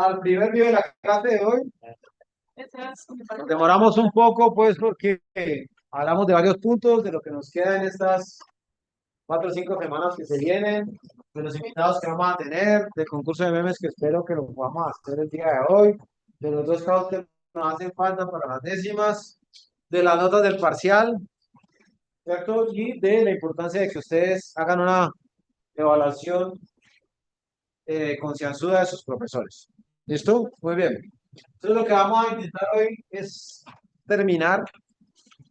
al primer video de la clase de hoy. Nos demoramos un poco, pues, porque hablamos de varios puntos, de lo que nos queda en estas 4 o 5 semanas que se vienen, de los invitados que vamos a tener, del concurso de memes que espero que lo podamos hacer el día de hoy, de los dos casos que nos hacen falta para las décimas, de las notas del parcial, ¿cierto? Y de la importancia de que ustedes hagan una evaluación concienzuda de sus profesores. ¿Listo? Muy bien. Entonces lo que vamos a intentar hoy es terminar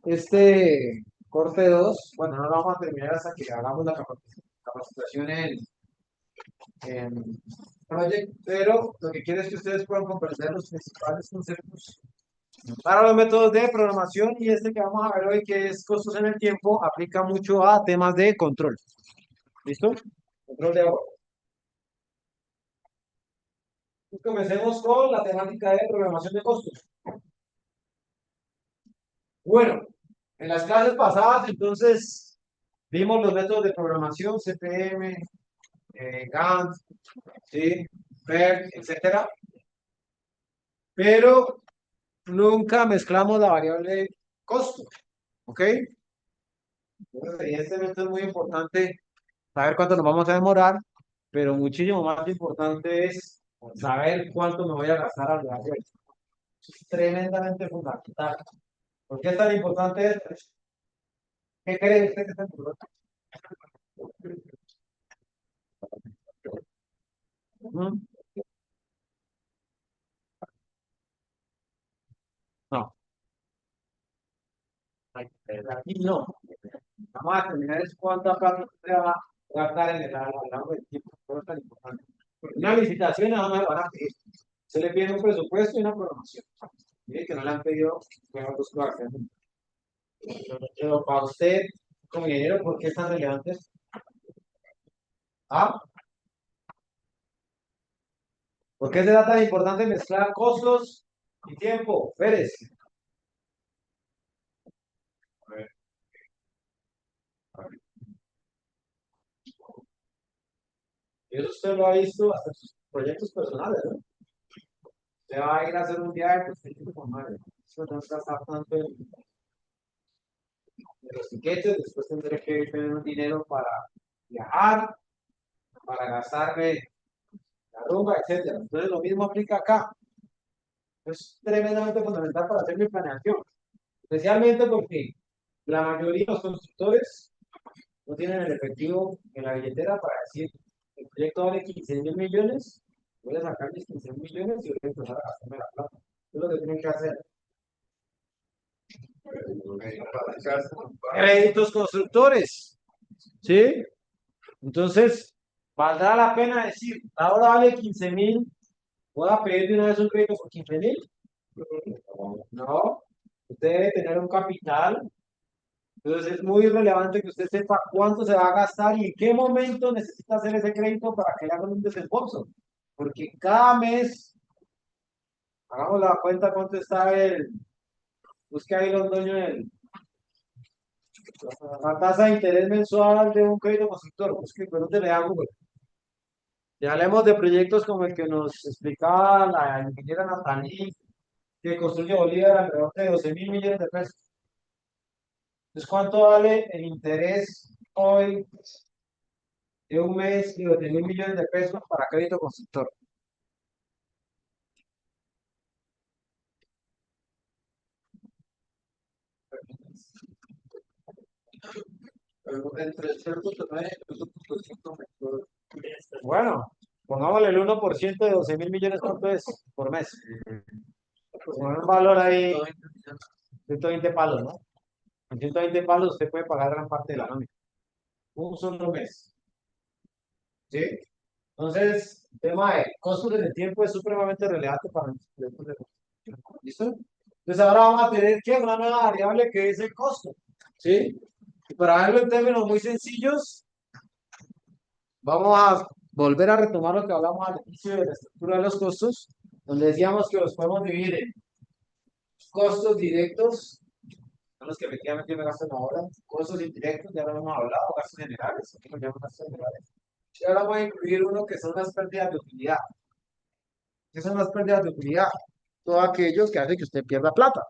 este corte 2. Bueno, no lo vamos a terminar hasta que hagamos la capacitación en Project, pero lo que quiero es que ustedes puedan comprender los principales conceptos para los métodos de programación, y este que vamos a ver hoy, que es costos en el tiempo, aplica mucho a temas de control. ¿Listo? Control de ahorro. Y comencemos con la temática de programación de costos. Bueno, en las clases pasadas, entonces, vimos los métodos de programación, CPM, Gantt, ¿sí? PERT, etcétera, pero nunca mezclamos la variable costo, ¿ok? Entonces, evidentemente es muy importante saber cuánto nos vamos a demorar, pero muchísimo más importante es saber cuánto me voy a gastar al día de hoy. Es tremendamente fundamental. ¿Por qué es tan importante esto? ¿Qué cree usted que es tan importante? ¿Mm? No, aquí no. Vamos a terminar es cuánta plata usted va a gastar en el largo del tiempo. Por eso es tan importante. Porque una licitación no me van a pedir. Se le pide un presupuesto y una programación. Mire que no le han pedido mejor dos cosas. Pero para usted, como ingeniero, ¿por qué es tan relevante? ¿Ah? ¿Por qué será tan importante mezclar costos y tiempo? Pérez. A ver, a ver. Y eso usted lo ha visto hasta en sus proyectos personales, ¿no? Usted va a ir a hacer un viaje, pues tiene que tomar. Eso no está tanto en los tiquetes, después tendré que tener un dinero para viajar, para gastarme la rumba, etcétera. Entonces lo mismo aplica acá. Es tremendamente fundamental para hacer mi planeación, especialmente porque la mayoría de los constructores no tienen el efectivo en la billetera para decir, el proyecto vale 15.000 millones, voy a sacar mis 15.000 millones y voy a empezar a gastarme la plata. Es lo que tienen que hacer. Créditos constructores, ¿sí? Entonces, ¿valdrá la pena decir, ahora vale 15.000, voy a pedir de una vez un crédito por 15.000? No, usted debe tener un capital. Entonces es muy relevante que usted sepa cuánto se va a gastar y en qué momento necesita hacer ese crédito para que le hagan un desembolso. Porque cada mes, hagamos la cuenta cuánto está busque ahí los dueños la tasa de interés mensual de un crédito constructor. Busque, pregúntele a Google. Ya hablemos de proyectos como el que nos explicaba la ingeniera Natalie, que construye Bolívar alrededor de 12.000 millones de pesos. Entonces, ¿cuánto vale el interés hoy de un mes y 12.000 millones de pesos para crédito constructor? Entre el 0.9 y el 2.5 mejor. Bueno, pongámosle el 1% de 12.000 millones, ¿cuánto es por mes? Pues con un valor ahí, 120 palos, ¿no? Con 120 palos usted puede pagar gran parte de la nómina. Un solo mes. ¿Sí? Entonces, el tema de costos en el tiempo es supremamente relevante para nuestros proyectos de construcción. ¿Listo? Entonces ahora vamos a tener que una nueva variable que es el costo. ¿Sí? Y para verlo en términos muy sencillos, vamos a volver a retomar lo que hablamos al inicio de la estructura de los costos, donde decíamos que los podemos dividir en costos directos, son los que efectivamente me gastan ahora, costos indirectos, ya lo hemos hablado, gastos generales, aquí lo llamamos gastos generales. Y ahora vamos a incluir uno que son las pérdidas de utilidad. ¿Qué son las pérdidas de utilidad? Todo aquello que hace que usted pierda plata.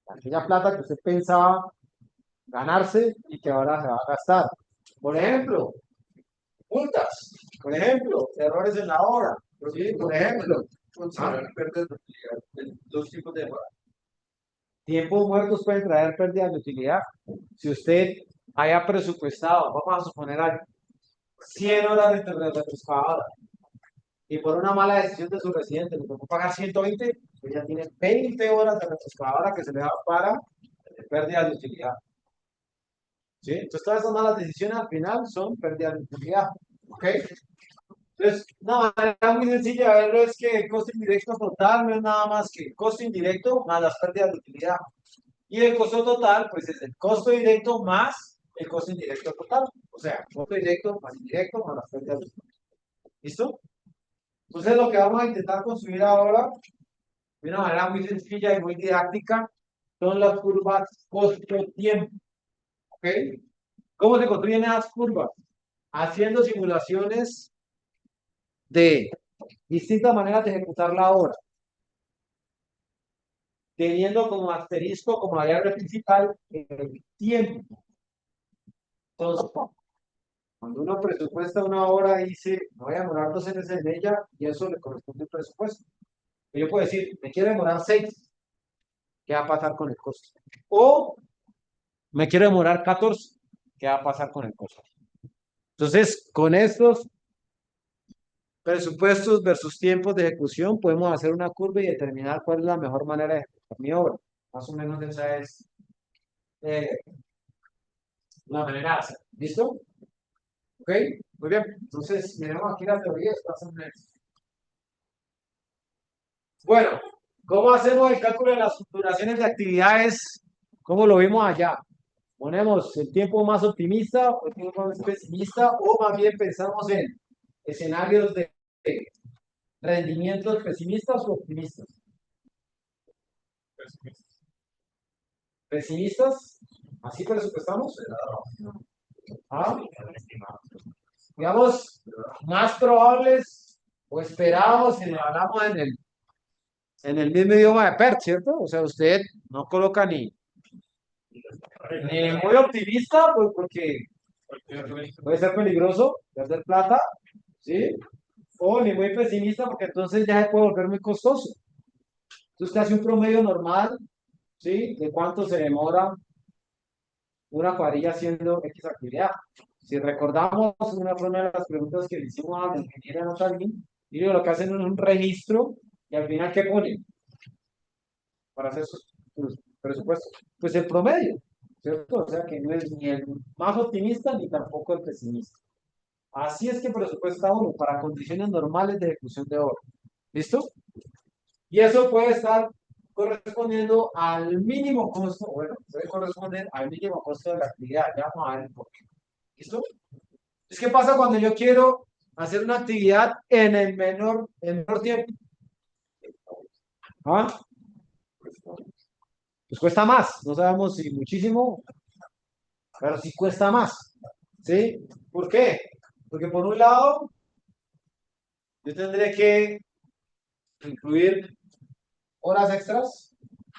Aquella plata que usted pensaba ganarse y que ahora se va a gastar. Por ejemplo, multas. Por ejemplo, errores en la obra. ¿Sí? Por ejemplo, pérdidas de utilidad. Dos tipos de errores. Tiempos muertos pueden traer pérdidas de utilidad. Si usted haya presupuestado, vamos a suponer algo, 100 horas de retroexcavadora y por una mala decisión de su residente le tocó pagar 120, pues ya tiene 20 horas de retroexcavadora que se le da para pérdidas de utilidad. ¿Sí? Entonces todas esas malas decisiones al final son pérdidas de utilidad. ¿Ok? Entonces, una manera muy sencilla de verlo es que el costo indirecto total no es nada más que el costo indirecto más las pérdidas de utilidad. Y el costo total, pues es el costo directo más el costo indirecto total. O sea, costo directo más indirecto más las pérdidas de utilidad. ¿Listo? Entonces lo que vamos a intentar construir ahora, de una manera muy sencilla y muy didáctica, son las curvas costo-tiempo. ¿Ok? ¿Cómo se construyen esas curvas? Haciendo simulaciones de distintas maneras de ejecutar la obra, teniendo como asterisco, como variable principal, el tiempo. Entonces, cuando uno presupuesta una obra, dice, me voy a demorar 2 meses en ella, y eso le corresponde al presupuesto. Y yo puedo decir, me quiero demorar 6, ¿qué va a pasar con el costo? O me quiero demorar 14, ¿qué va a pasar con el costo? Entonces, con estos presupuestos versus tiempos de ejecución, podemos hacer una curva y determinar cuál es la mejor manera de ejecutar mi obra. Más o menos esa es eh, la manera de hacer. ¿Listo? ¿Ok? Muy bien. Entonces, miremos aquí la teoría. Bueno, ¿cómo hacemos el cálculo de las duraciones de actividades? ¿Cómo lo vimos allá? Ponemos el tiempo más optimista o el tiempo más pesimista, o más bien pensamos en escenarios de rendimientos pesimistas o optimistas. ¿Pesimistas? ¿Así presupuestamos? ¿Ah? Digamos, más probables o esperados si lo hablamos en el mismo idioma de PERT, ¿cierto? O sea, usted no coloca ni muy optimista, pues porque puede ser peligroso perder plata, ¿sí? O ni muy pesimista porque entonces ya se puede volver muy costoso. Entonces usted hace un promedio normal, ¿sí? De cuánto se demora una cuadrilla haciendo X actividad. Si recordamos, una de las preguntas que le hicimos a la ingeniera Natalie, y lo que hacen es un registro y al final, ¿qué ponen para hacer sus presupuestos? Pues el promedio, ¿cierto? O sea que no es ni el más optimista ni tampoco el pesimista. Así es que presupuesta uno para condiciones normales de ejecución de obra. ¿Listo? Y eso puede estar correspondiendo al mínimo costo, bueno, puede corresponder al mínimo costo de la actividad. Ya vamos a ver por qué. ¿Listo? Es que pasa cuando yo quiero hacer una actividad en menor tiempo. ¿Ah? Pues cuesta más. No sabemos si muchísimo, pero sí cuesta más. ¿Sí? ¿Por qué? Porque por un lado, yo tendré que incluir horas extras,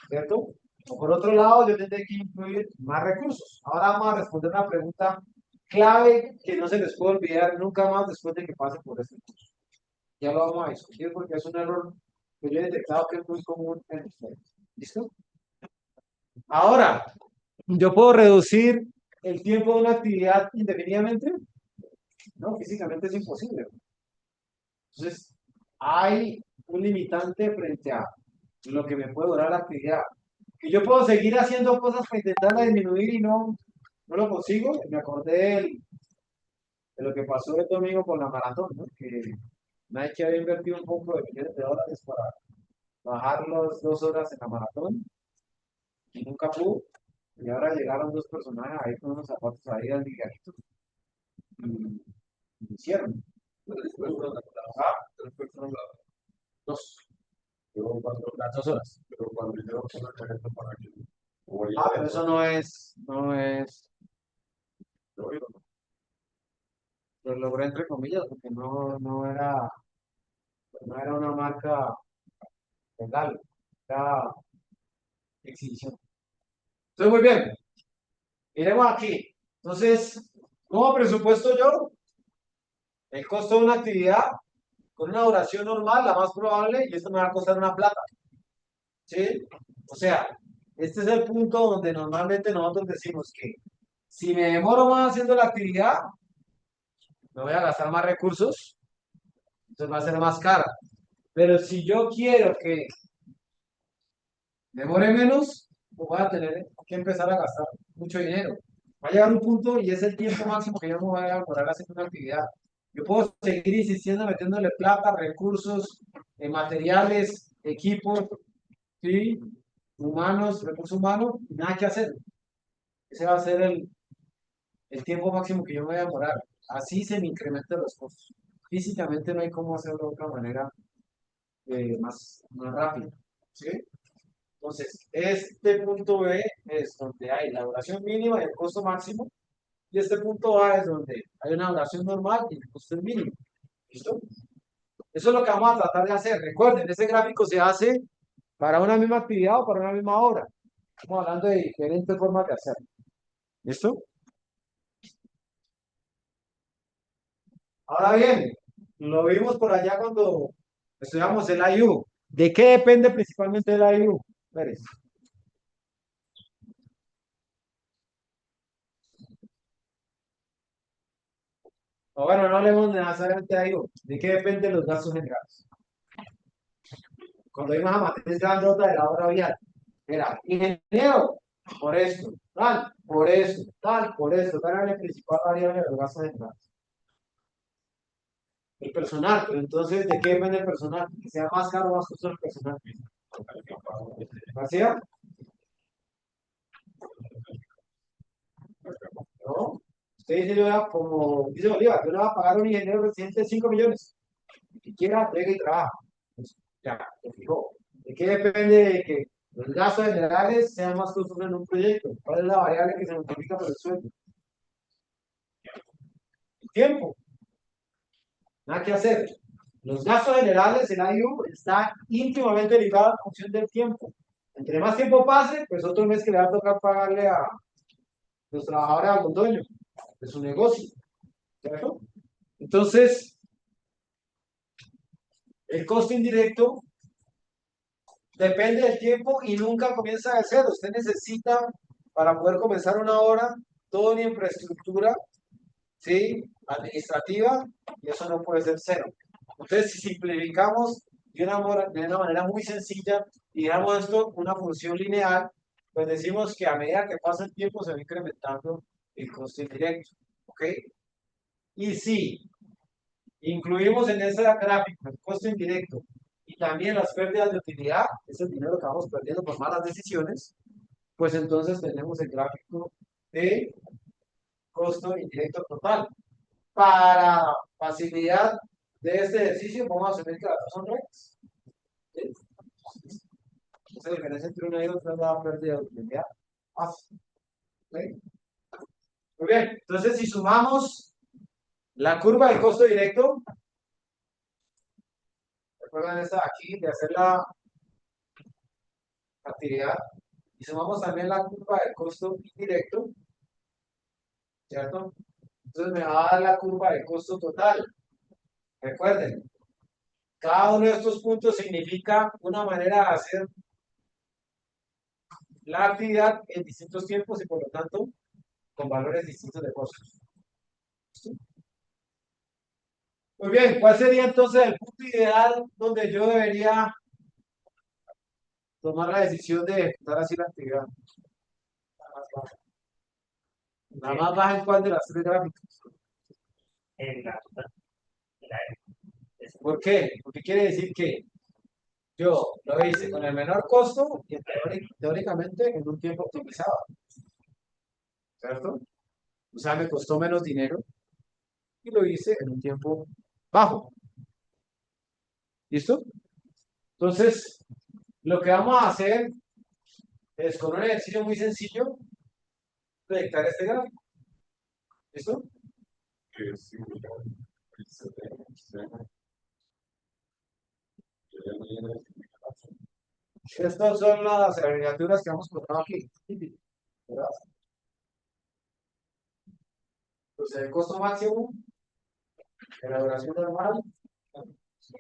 ¿cierto? O por otro lado, yo tendré que incluir más recursos. Ahora vamos a responder una pregunta clave que no se les puede olvidar nunca más después de que pase por este curso. Ya lo vamos a discutir porque es un error que yo he detectado que es muy común en ustedes. ¿Listo? Ahora, ¿yo puedo reducir el tiempo de una actividad indefinidamente? No, físicamente es imposible. Entonces, hay un limitante frente a lo que me puede durar la actividad. Que yo puedo seguir haciendo cosas para intentarla disminuir y no lo consigo. Me acordé de lo que pasó el domingo con la maratón, ¿no? Que Nike había invertido un poco de millones de dólares para bajar las 2 horas en la maratón y nunca pudo. Y ahora llegaron dos personajes ahí con unos zapatos ahí al ligaditos y lo hicieron. Ah, dos. Las 2 horas. Ah, pero eso no es, lo logré entre comillas porque no era, No era una marca legal, era exhibición. Entonces, muy bien, miremos aquí. Entonces, ¿cómo presupuesto yo el costo de una actividad con una duración normal, la más probable, y esto me va a costar una plata? ¿Sí? O sea, este es el punto donde normalmente nosotros decimos que si me demoro más haciendo la actividad, me voy a gastar más recursos, entonces va a ser más cara. Pero si yo quiero que demore menos, pues voy a tener que empezar a gastar mucho dinero. Va a llegar un punto y es el tiempo máximo que yo me voy a demorar haciendo una actividad. Yo puedo seguir insistiendo, metiéndole plata, recursos, materiales, equipos, ¿sí? Humanos, recursos humanos, y nada que hacer. Ese va a ser el tiempo máximo que yo me voy a demorar. Así se me incrementan los costos. Físicamente no hay cómo hacerlo de otra manera más rápida. ¿Sí? Entonces, este punto B es donde hay la duración mínima y el costo máximo. Y este punto A es donde hay una duración normal y el costo es mínimo. ¿Listo? Eso es lo que vamos a tratar de hacer. Recuerden, ese gráfico se hace para una misma actividad o para una misma obra. Estamos hablando de diferentes formas de hacerlo. ¿Listo? Ahora bien, lo vimos por allá cuando estudiamos el IU. ¿De qué depende principalmente el IU? Pérez. O bueno, no hablemos de necesariamente de IU. ¿De qué dependen los gastos generales? Cuando vimos a matriz grandota de la obra vial, era ingeniero, por esto, tal, por esto, tal era el principal variable de los gastos generales. El personal, pero entonces, ¿de qué depende el personal? Que sea más caro o más costoso el personal. ¿Así? ¿No? Usted dice, yo voy a, como dice Bolívar, yo le voy a pagar a un ingeniero residente de 5 millones. Que quiera, entrega y trabaja. Pues, ya, lo fijó. ¿De qué depende de que los gastos generales sean más costosos en un proyecto? ¿Cuál es la variable que se multiplica por el sueldo? El tiempo. Nada que hacer. Los gastos generales, el IU, está íntimamente ligado a la función del tiempo. Entre más tiempo pase, pues otro mes que le va a tocar pagarle a los trabajadores al dueño de su negocio. ¿Cierto? Entonces, el costo indirecto depende del tiempo y nunca comienza de cero. Usted necesita, para poder comenzar una obra, toda una infraestructura, ¿sí? Administrativa, y eso no puede ser cero. Entonces, si simplificamos de una manera muy sencilla y damos esto una función lineal, pues decimos que a medida que pasa el tiempo se va incrementando el costo indirecto. ¿Ok? Y si incluimos en ese gráfico el costo indirecto y también las pérdidas de utilidad, ese dinero que vamos perdiendo por malas decisiones, pues entonces tenemos el gráfico de costo indirecto total. Para facilidad de este ejercicio, vamos a asumir que las dos son rectas. ¿Sí? Esa diferencia entre una y otra es la pérdida de utilidad. Ah, ¿sí? Muy bien, entonces si sumamos la curva del costo directo, recuerden esta de aquí, de hacer la actividad, y sumamos también la curva del costo indirecto, ¿cierto? Entonces me va a dar la curva del costo total. Recuerden, cada uno de estos puntos significa una manera de hacer la actividad en distintos tiempos y por lo tanto con valores distintos de costos. ¿Sí? Muy bien, ¿cuál sería entonces el punto ideal donde yo debería tomar la decisión de ejecutar así la actividad? La más baja en cuál de las tres gráficas. En la ¿Por qué? Porque quiere decir que yo lo hice con el menor costo y teóricamente en un tiempo optimizado, ¿cierto? O sea, me costó menos dinero y lo hice en un tiempo bajo. ¿Listo? Entonces, lo que vamos a hacer es con un ejercicio muy sencillo, proyectar este gráfico. ¿Listo? Estas son las abreviaturas que hemos colocado aquí. ¿Verdad? Entonces, el costo máximo, la duración normal, ¿sí?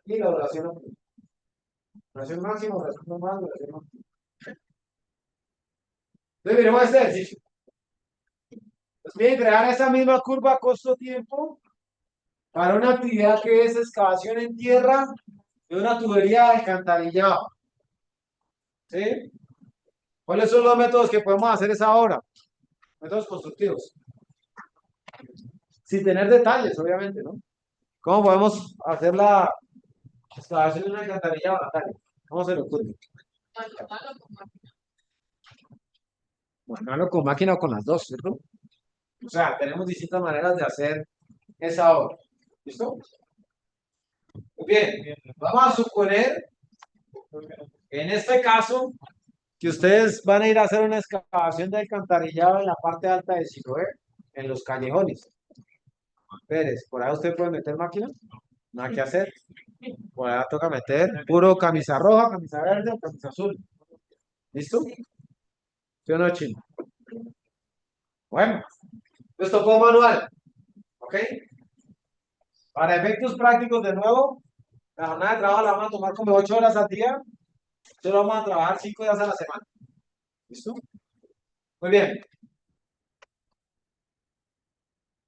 Y la duración óptima. Duración máxima, duración normal, duración óptima. Entonces, miremos este ejercicio. Pues bien, crear esa misma curva costo-tiempo para una actividad que es excavación en tierra de una tubería de alcantarillado. ¿Sí? ¿Cuáles son los métodos que podemos hacer esa obra? Métodos constructivos. Sin tener detalles, obviamente, ¿no? ¿Cómo podemos hacer la excavación de una alcantarillado, Natalia? ¿Cómo se le ocurre? Manual o con máquina o con las dos, ¿cierto? O sea, tenemos distintas maneras de hacer esa obra. ¿Listo? Muy bien, vamos a suponer, en este caso, que ustedes van a ir a hacer una excavación de alcantarillado en la parte alta de Siloé, en los callejones. Pérez, ¿por ahí usted puede meter máquina? Nada que hacer. Por ahí toca meter puro camisa roja, camisa verde o camisa azul. ¿Listo? ¿Sí o no, chino? Bueno, pues tocó manual. ¿Ok? Para efectos prácticos, de nuevo, la jornada de trabajo la vamos a tomar como 8 horas al día. Solo vamos a trabajar 5 días a la semana. ¿Listo? Muy bien.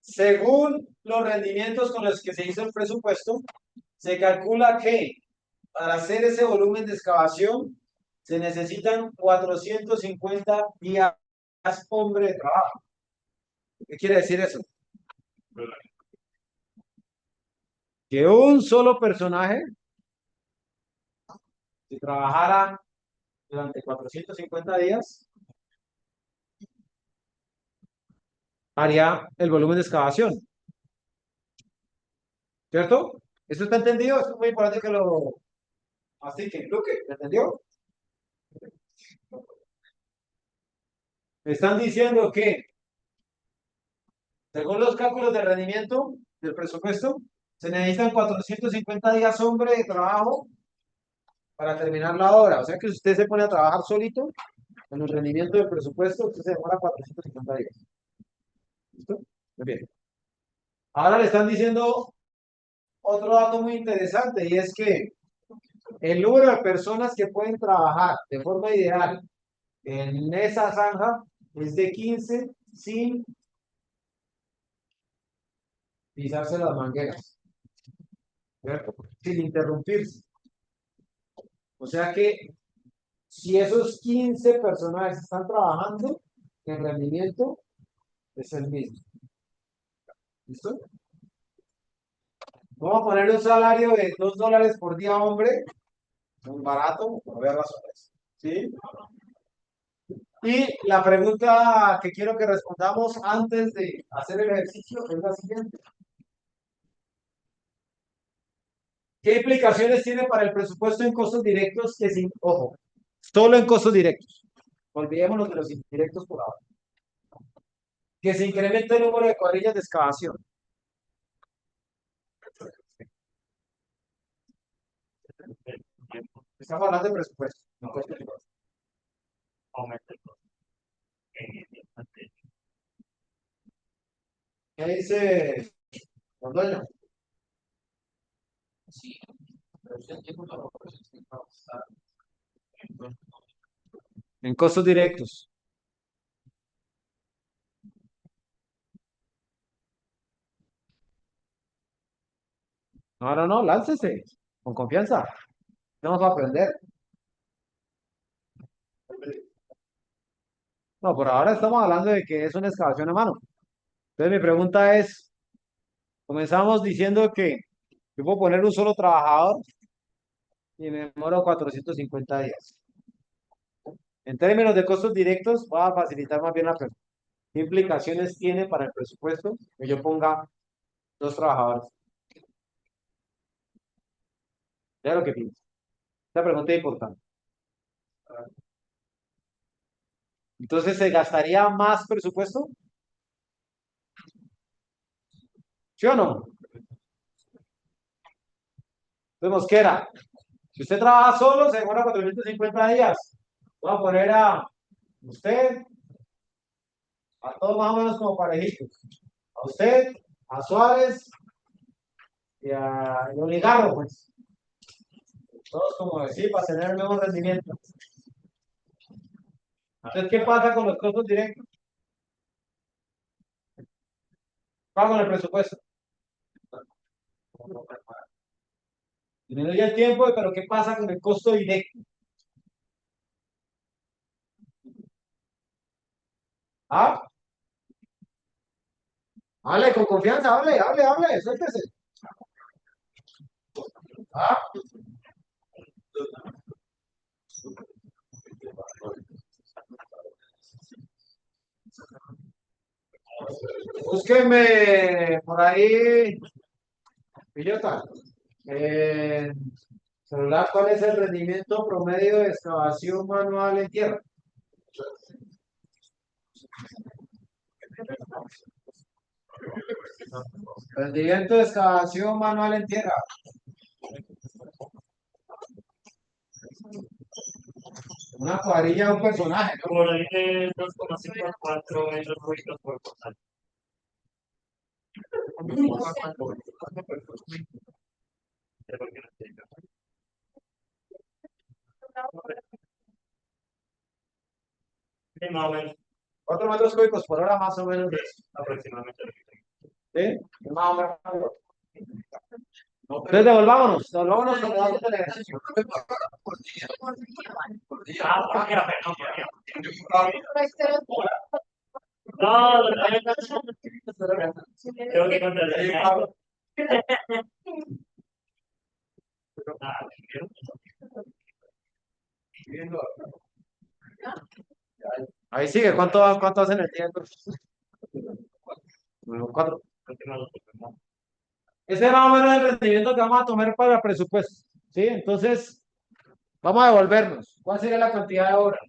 Según los rendimientos con los que se hizo el presupuesto, se calcula que para hacer ese volumen de excavación se necesitan 450 días hombre de trabajo. ¿Qué quiere decir eso? Que un solo personaje, si trabajara durante 450 días, haría el volumen de excavación. ¿Cierto? ¿Eso está entendido? Es muy importante que lo así que ¿me entendió? Me están diciendo que, según los cálculos de rendimiento del presupuesto, se necesitan 450 días hombre de trabajo para terminar la obra. O sea que si usted se pone a trabajar solito, en el rendimiento del presupuesto, usted se demora 450 días. ¿Listo? Muy bien. Ahora le están diciendo otro dato muy interesante y es que el número de personas que pueden trabajar de forma ideal en esa zanja es de 15 sin pisarse las mangueras, ¿cierto? Sin interrumpirse. O sea que si esos 15 personajes están trabajando, el rendimiento es el mismo. ¿Listo? Vamos a poner un salario de $2 por día, hombre, muy barato, por ver razones. ¿Sí? Y la pregunta que quiero que respondamos antes de hacer el ejercicio es la siguiente. ¿Qué implicaciones tiene para el presupuesto en costos directos que sin, ojo, solo en costos directos? Olvidémonos de los indirectos por ahora. Que se incremente el número de cuadrillas de excavación. Estamos hablando de presupuesto, no costos directos. ¿Qué dice don Dueño? En costos directos. No, no, no, láncese, con confianza. Vamos a aprender. No, por ahora estamos hablando de que es una excavación a mano. Entonces mi pregunta es, comenzamos diciendo que yo puedo poner un solo trabajador y me demoro 450 días. En términos de costos directos, va a facilitar más bien la pregunta. ¿Qué implicaciones tiene para el presupuesto que yo ponga dos trabajadores? Ya lo que pienso. Esta pregunta es importante. Entonces, ¿se gastaría más presupuesto? ¿Sí o no? Mosquera, si usted trabaja solo, se demora 450 días. Voy a poner a usted, a todos más o menos como parejitos. A usted, a Suárez y a Oligarro, pues. Todos como decir, para tener el mismo rendimiento. Entonces, ¿qué pasa con los costos directos? Pago el presupuesto. Disminuye el tiempo, pero ¿qué pasa con el costo directo? ¿Ah? Hable con confianza, hable, suéltese. ¿Ah? Búsqueme por ahí, Pillota. Eh, celular, ¿cuál es el rendimiento promedio de excavación manual en tierra? Rendimiento de excavación manual en tierra. Una cuadrilla de un personaje, ¿no? Por ahí de 2,54 metros cúbicos por portal. Sí, más o menos, 4 metros cúbicos por hora, más o menos. aproximadamente. ¿Sí? Más o menos. Entonces, devolvámonos con el dato del ejercicio. Ah, por día, perdón, por día. No, tengo que contar. Ahí sigue, ¿cuánto hacen el tiempo? Bueno, 4. Ese es más o menos el rendimiento que vamos a tomar para el presupuesto. ¿Sí? Entonces, vamos a devolvernos. ¿Cuál sería la cantidad de horas?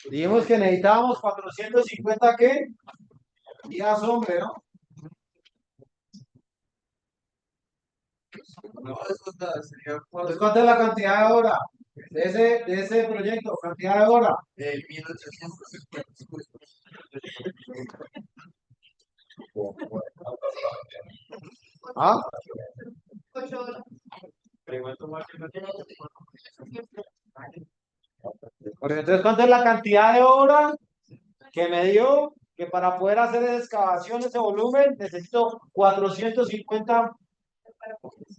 Dijimos que necesitábamos 450, ¿qué? Días, hombre, ¿no? Entonces, ¿cuánta es la cantidad de horas de ese proyecto? Cantidad de horas. ¿Ah? Entonces, ¿cuánta es la cantidad de horas que me dio que para poder hacer esa excavación, ese volumen, necesito 450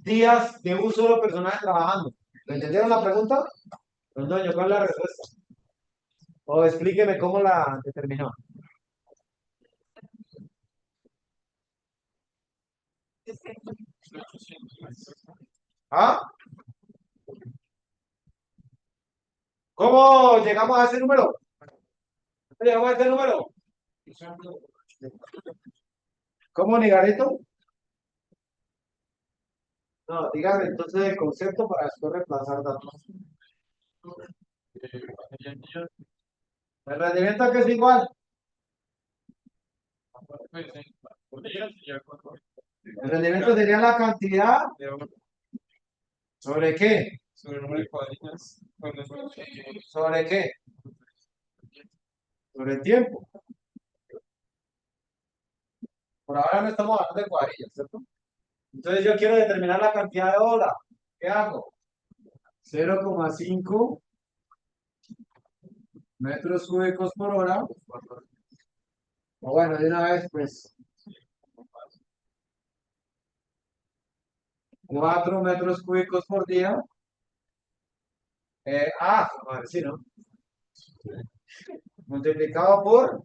días de un solo personaje trabajando? ¿Me entendieron la pregunta? Pues no, ¿cuál es la respuesta? O explíqueme cómo la determinó. ¿Ah? ¿Cómo llegamos a ese número? ¿Cómo llegamos a ese número? ¿Cómo, Nigarito? No, dígame entonces el concepto para después reemplazar datos. El rendimiento que es igual. El rendimiento sería la cantidad. ¿Sobre qué? ¿Sobre qué? Sobre el tiempo. Por ahora no estamos hablando de cuadrillas, ¿cierto? Entonces yo quiero determinar la cantidad de horas. ¿Qué hago? 0,5 metros cúbicos por hora. O bueno, de una vez, pues, 4 metros cúbicos por día. A ver, sí, ¿no? Multiplicado por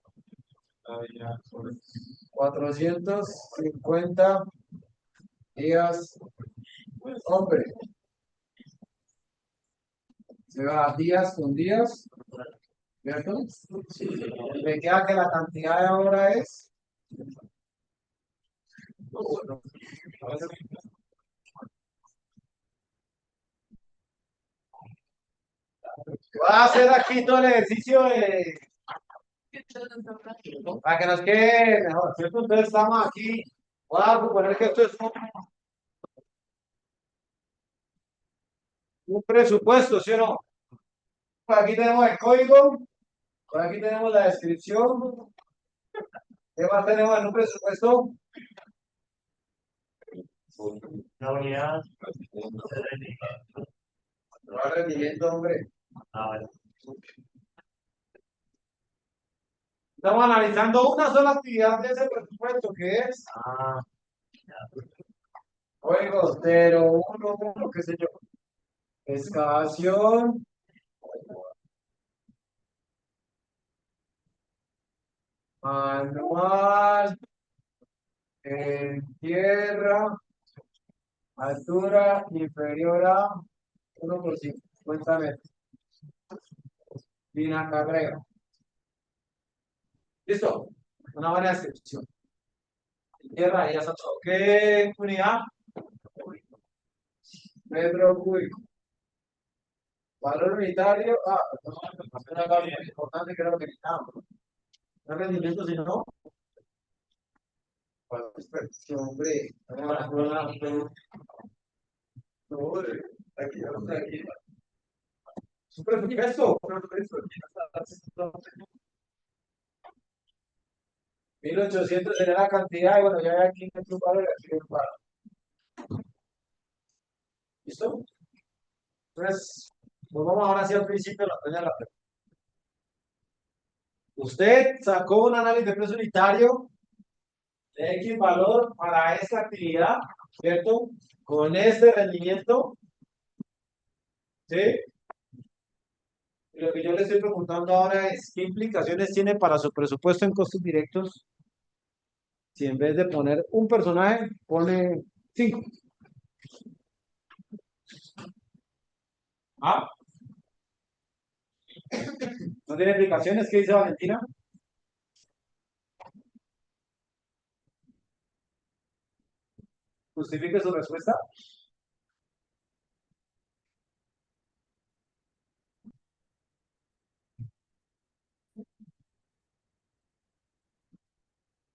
450 días. Hombre, se va días con días, ¿cierto? Me queda que la cantidad de hora es. Voy a hacer aquí todo el ejercicio para que nos quede mejor, ¿cierto? Entonces estamos aquí Voy a suponer que esto es un presupuesto, ¿sí o no? Por aquí tenemos el código, por aquí tenemos la descripción. ¿Qué más tenemos en un presupuesto? Una unidad de rendimiento. Va rendimiento, hombre. Ah, vale. Estamos analizando una sola actividad de ese presupuesto, que es Ah, código 011, qué sé yo. Excavación manual en tierra, altura inferior a 1 por 50 metros. Lina Carrera. ¿Listo? Una buena descripción. Tierra, ya está todo. ¿Qué unidad? Metro cúbico. Valor unitario. No, es una cosa muy importante que era lo que necesitábamos. No rendimiento, sino. ¿Cuál es hombre? No, aquí, aquí. Super presupuesto. 1800 sería la cantidad, y bueno, ya hay aquí en un valor, aquí en un valor. ¿Listo? Entonces, nos vamos ahora hacia el principio de la primera pregunta. Usted sacó un análisis de precio unitario de X valor para esta actividad, ¿cierto? Con este rendimiento, ¿sí? Y lo que yo le estoy preguntando ahora es, ¿qué implicaciones tiene para su presupuesto en costos directos si en vez de poner un personaje, pone 5? ¿Ah? ¿No tiene implicaciones? ¿Qué dice Valentina? Justifique su respuesta.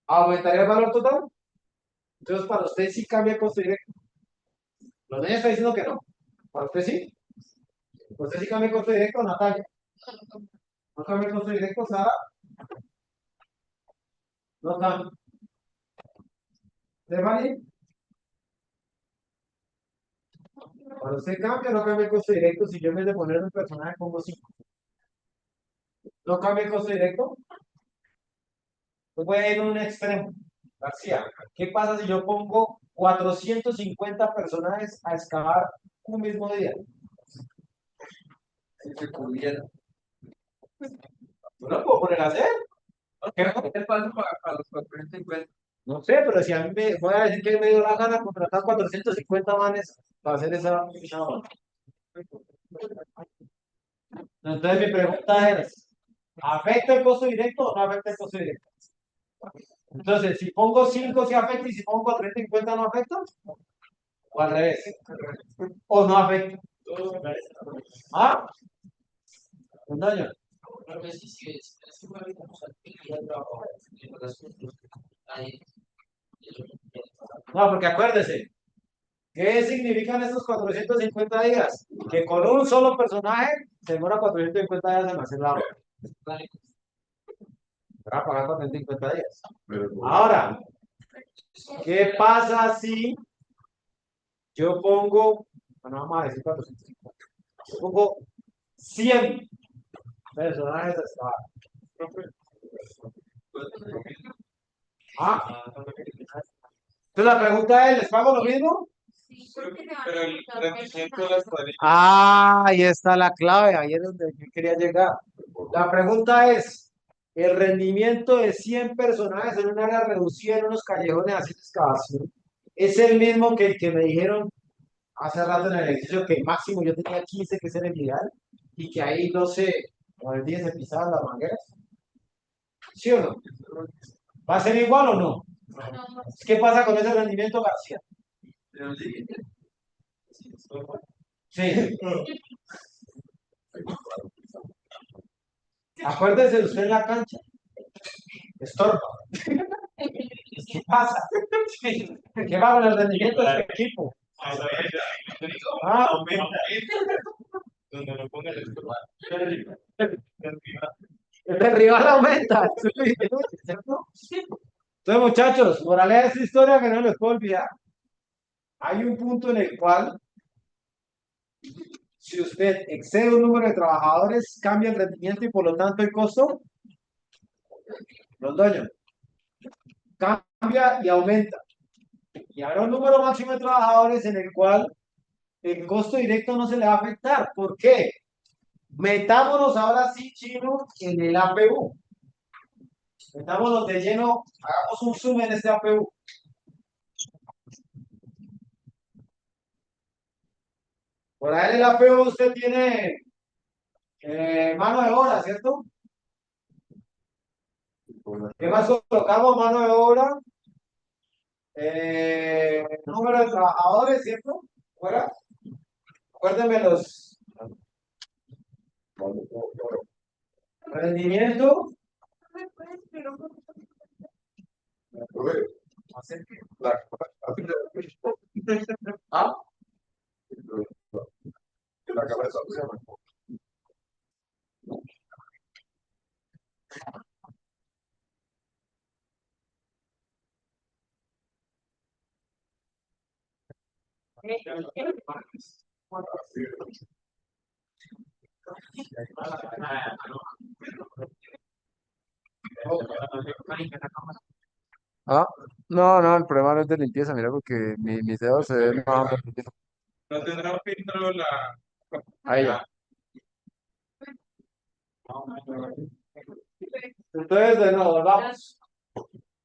¿Aumentaría el valor total? Entonces, para usted sí cambia el costo directo. Los niños está diciendo que no. Para usted sí. Usted sí cambia el costo directo, Natalia. No cambia el costo directo, Sara. No cambia. Stephanie, para usted cambia o no cambia el costo directo si yo en vez de poner un personaje pongo 5. ¿No cambia el costo directo? Pues voy a ir a un extremo. García, ¿qué pasa si yo pongo 450 personajes a excavar un mismo día? Si se pudiera. No lo puedo poner a hacer. ¿Qué pasa para los 450? No sé, pero si a mí me voy a decir que me dio la gana contratar 450 manes para hacer esa obra. Entonces mi pregunta es, ¿afecta el costo directo o no afecta el costo directo? Entonces, si pongo 5 sí afecta y si pongo 450 no afecta, o al revés, o no afecta. ¿Ah? ¿Un daño? No, porque acuérdese, ¿qué significan estos 450 días? Que con un solo personaje se demora 450 días en hacer la obra. Va a pagar 450 días. Ahora, ¿qué pasa si yo pongo, bueno, vamos a decir 450, yo pongo 100 personajes hasta. Ah, entonces la pregunta es, ¿les pago lo mismo? pero el rendimiento de las cuadrillas. Ah, ahí está la clave, ahí es donde yo quería llegar. La pregunta es, ¿el rendimiento de 100 personajes en un área reducida en unos callejones haciendo excavación es el mismo que el que me dijeron hace rato en el ejercicio que máximo yo tenía 15, que ese era el ideal, y que ahí no sé, o el día se pisaban las mangueras? ¿Sí o no? ¿Va a ser igual o no? ¿Qué pasa con ese rendimiento, García? Sí. Acuérdese de usted en la cancha. Estorba. ¿Qué pasa? ¿Qué va con el rendimiento de este equipo? Ah, Donde lo ponga el el rival aumenta. ¿Cierto? Entonces, muchachos, moraleja de esta historia que no les puedo olvidar. Hay un punto en el cual, si usted excede un número de trabajadores, cambia el rendimiento y por lo tanto el costo, Londoño, cambia y aumenta. Y habrá un número máximo de trabajadores en el cual el costo directo no se le va a afectar. ¿Por qué? Metámonos ahora sí, chino, en el APU. Metámonos de lleno, hagamos un zoom en este APU. Por ahí en el APU usted tiene mano de obra, ¿cierto? ¿Qué más colocamos? Mano de obra, número de trabajadores, ¿cierto? ¿Fuera? Acuérdenme los rendimiento. ¿Ah? La cabeza. Ah, no, no, el problema no es de limpieza, mira, porque mis dedos se ven más. No tendrá filtro la. Ahí ya. Entonces, de nuevo, vamos.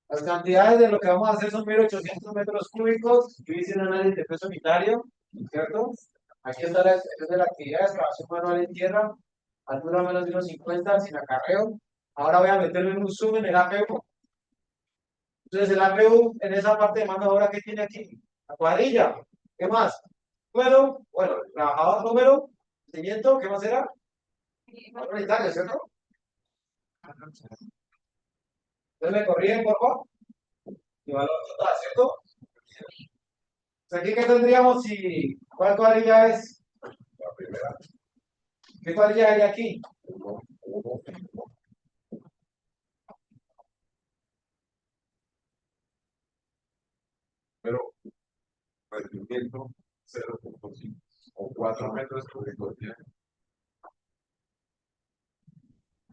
Las cantidades de lo que vamos a hacer son 1800 metros cúbicos. Yo hice un análisis de peso unitario, ¿cierto? Aquí está la expresión de la actividad, excavación manual en tierra, altura menos de 1,50 sin acarreo. Ahora voy a meterle un zoom en el APU. Entonces, el APU en esa parte de mano de obra que tiene aquí, la cuadrilla. ¿Qué más? Bueno, el trabajador número, seguimiento, ¿qué más era? Valor unitario, ¿cierto? Entonces me corrigen, por favor. Y valor total, ¿cierto? Entonces, aquí, ¿qué tendríamos si, cuál cuadrilla es? La primera. ¿Qué cuadrilla hay aquí? Pero rendimiento 0,5 o 4 metros cúbicos.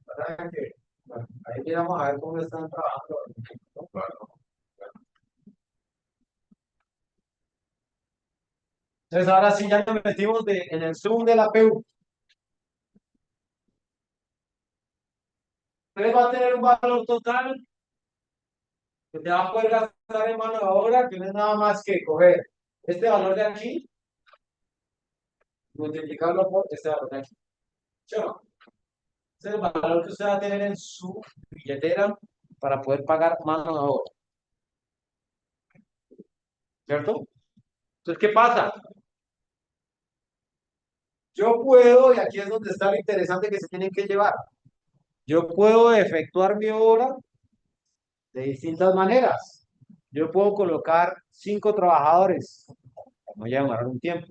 ¿Verdad que? Bueno, ahí miramos a ver cómo están trabajando. Claro. Entonces, ahora sí ya nos metimos en el zoom de la PU. Entonces va a tener un valor total que te va a poder gastar en mano de obra, que no es nada más que coger este valor de aquí, multiplicarlo por este valor de aquí. ¿Sí o no? Ese es el valor que usted va a tener en su billetera para poder pagar mano de obra. ¿Cierto? Entonces, ¿qué pasa? Yo puedo, y aquí es donde está lo interesante que se tienen que llevar, yo puedo efectuar mi obra de distintas maneras. Yo puedo colocar 5 trabajadores, no voy a demorar un tiempo.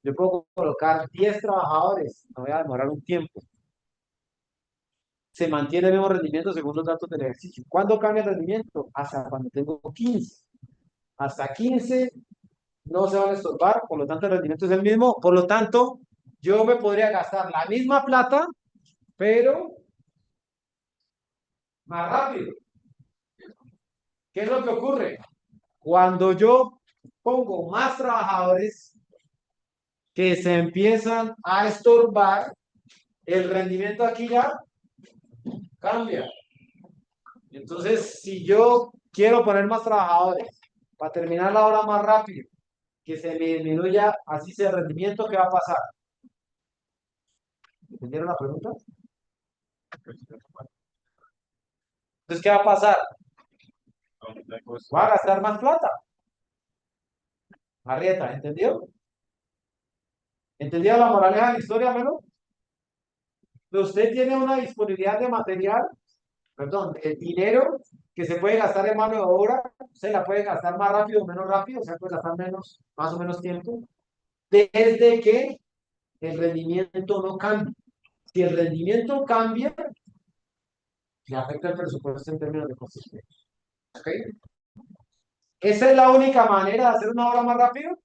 Yo puedo colocar 10 trabajadores, no voy a demorar un tiempo. Se mantiene el mismo rendimiento según los datos del ejercicio. ¿Cuándo cambia el rendimiento? Hasta cuando tengo 15. Hasta 15 no se van a estorbar, por lo tanto el rendimiento es el mismo. Por lo tanto, yo me podría gastar la misma plata, pero más rápido. ¿Qué es lo que ocurre? Cuando yo pongo más trabajadores que se empiezan a estorbar, el rendimiento aquí ya cambia. Entonces, si yo quiero poner más trabajadores para terminar la hora más rápido, que se me disminuya así sea el rendimiento, ¿qué va a pasar? ¿Entendieron la pregunta? Entonces, ¿qué va a pasar? Va a gastar más plata. Arrieta, ¿entendió? ¿Entendió la moraleja de la historia, Melo? Usted tiene una disponibilidad de material, perdón, el dinero que se puede gastar en mano de obra, se la puede gastar más rápido o menos rápido, o sea, puede gastar menos, más o menos tiempo, desde que el rendimiento no cambie. Si el rendimiento cambia, le afecta el presupuesto en términos de costos fijos. ¿Ok? ¿Esa es la única manera de hacer una obra más rápido?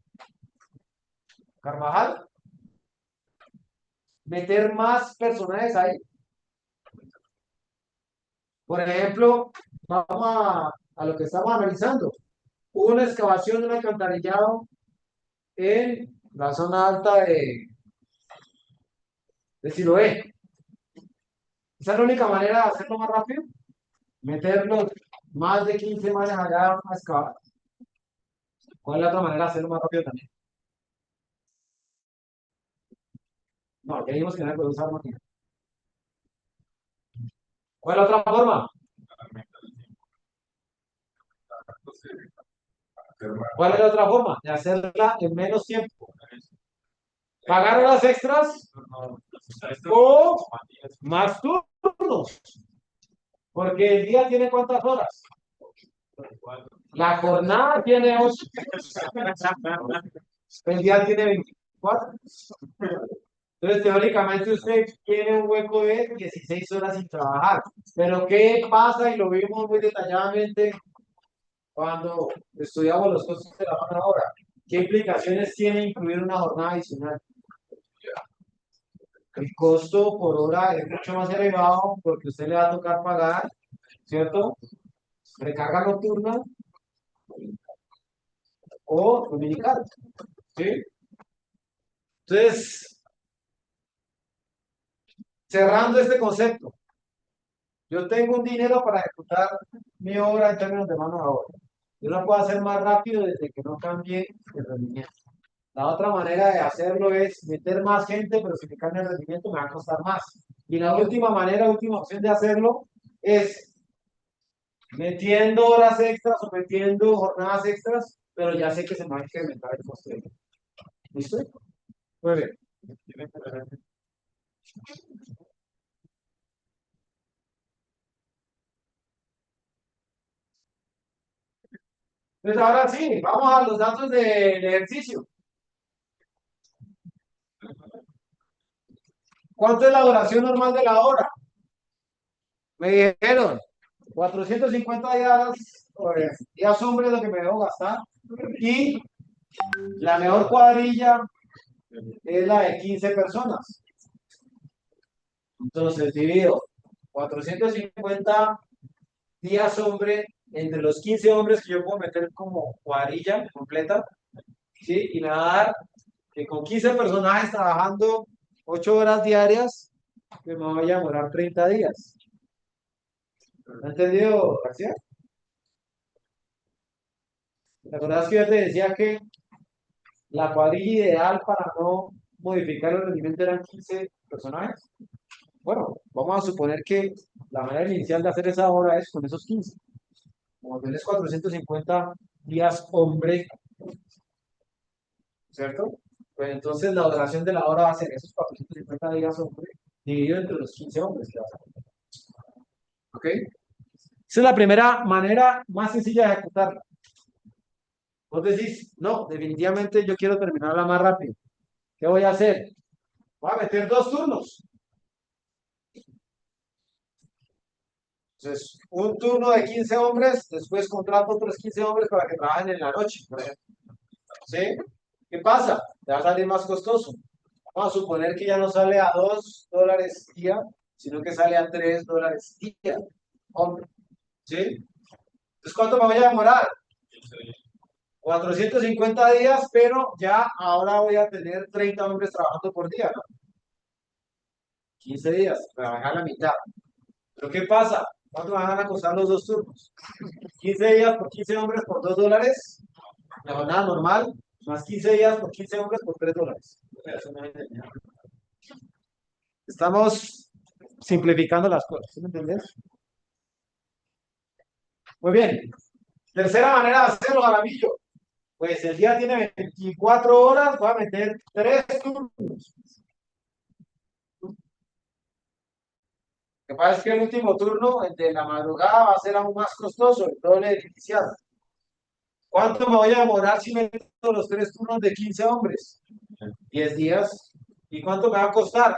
Carvajal, meter más personajes ahí. Por ejemplo, vamos a lo que estamos analizando. Hubo una excavación de un alcantarillado en la zona alta de Siloé. ¿Esa es la única manera de hacerlo más rápido? Meterlos más de 15 manes allá a excavar. ¿Cuál es la otra manera de hacerlo más rápido también? No, ya dijimos que no se puede usar máquina. ¿Cuál es la otra forma? ¿Cuál es la otra forma? De hacerla en menos tiempo. Pagar horas extras o más turnos. Porque el día tiene ¿cuántas horas? La jornada tiene 8. El día tiene 24. Entonces, teóricamente usted tiene un hueco de 16 horas sin trabajar. Pero ¿qué pasa? Y lo vimos muy detalladamente cuando estudiamos los costos de la mano de obra. ¿Qué implicaciones tiene incluir una jornada adicional? El costo por hora es mucho más elevado porque usted le va a tocar pagar, ¿cierto? Recarga nocturna o dominical, ¿sí? Entonces, cerrando este concepto, yo tengo un dinero para ejecutar mi obra en términos de mano de obra. Yo lo puedo hacer más rápido desde que no cambie el rendimiento. La otra manera de hacerlo es meter más gente, pero si me cambia el rendimiento me va a costar más. Y la última manera, última opción de hacerlo es metiendo horas extras o metiendo jornadas extras, pero ya sé que se me va a incrementar el coste. ¿Listo? Muy bien. Entonces ahora sí, vamos a los datos del ejercicio. ¿Cuánto es la duración normal de la obra? Me dijeron 450 días hombres lo que me debo gastar. Y la mejor cuadrilla es la de 15 personas. Entonces divido 450 días hombre entre los 15 hombres que yo puedo meter como cuadrilla completa, ¿sí? Y me va a dar que con 15 personajes trabajando 8 horas diarias, que me voy a demorar 30 días. ¿Me has entendido, García? ¿Te acordás que yo te decía que la cuadrilla ideal para no modificar el rendimiento eran 15 personajes? Bueno, vamos a suponer que la manera inicial de hacer esa hora es con esos 15. Como tienes 450 días hombre, ¿cierto? Pues entonces la duración de la hora va a ser esos 450 días hombre dividido entre los 15 hombres que vas a poner. ¿Ok? Esa es la primera manera más sencilla de ejecutarla. Vos decís, no, definitivamente yo quiero terminarla más rápido. ¿Qué voy a hacer? Voy a meter 2 turnos. Entonces, un turno de 15 hombres, después contrato otros 15 hombres para que trabajen en la noche, por ejemplo. ¿Sí? ¿Qué pasa? Te va a salir más costoso. Vamos a suponer que ya no sale a $2 día, sino que sale a $3 día. Hombre. ¿Sí? Entonces, ¿cuánto me voy a demorar? 450 días, pero ya ahora voy a tener 30 hombres trabajando por día, ¿no? 15 días, trabajar la mitad. ¿Pero qué pasa? ¿Cuánto me van a costar los 2 turnos? 15 días por 15 hombres por $2, la jornada normal, más 15 días por 15 hombres por $3. Estamos simplificando las cosas, ¿sí me entendés? Muy bien. Tercera manera de hacerlo, Jaramillo. Pues el día tiene 24 horas, voy a meter 3 turnos. Lo que pasa es que el último turno, el de la madrugada, va a ser aún más costoso, el doble del inicial. ¿Cuánto me voy a demorar si meto los 3 turnos de 15 hombres? 10 días. ¿Y cuánto me va a costar?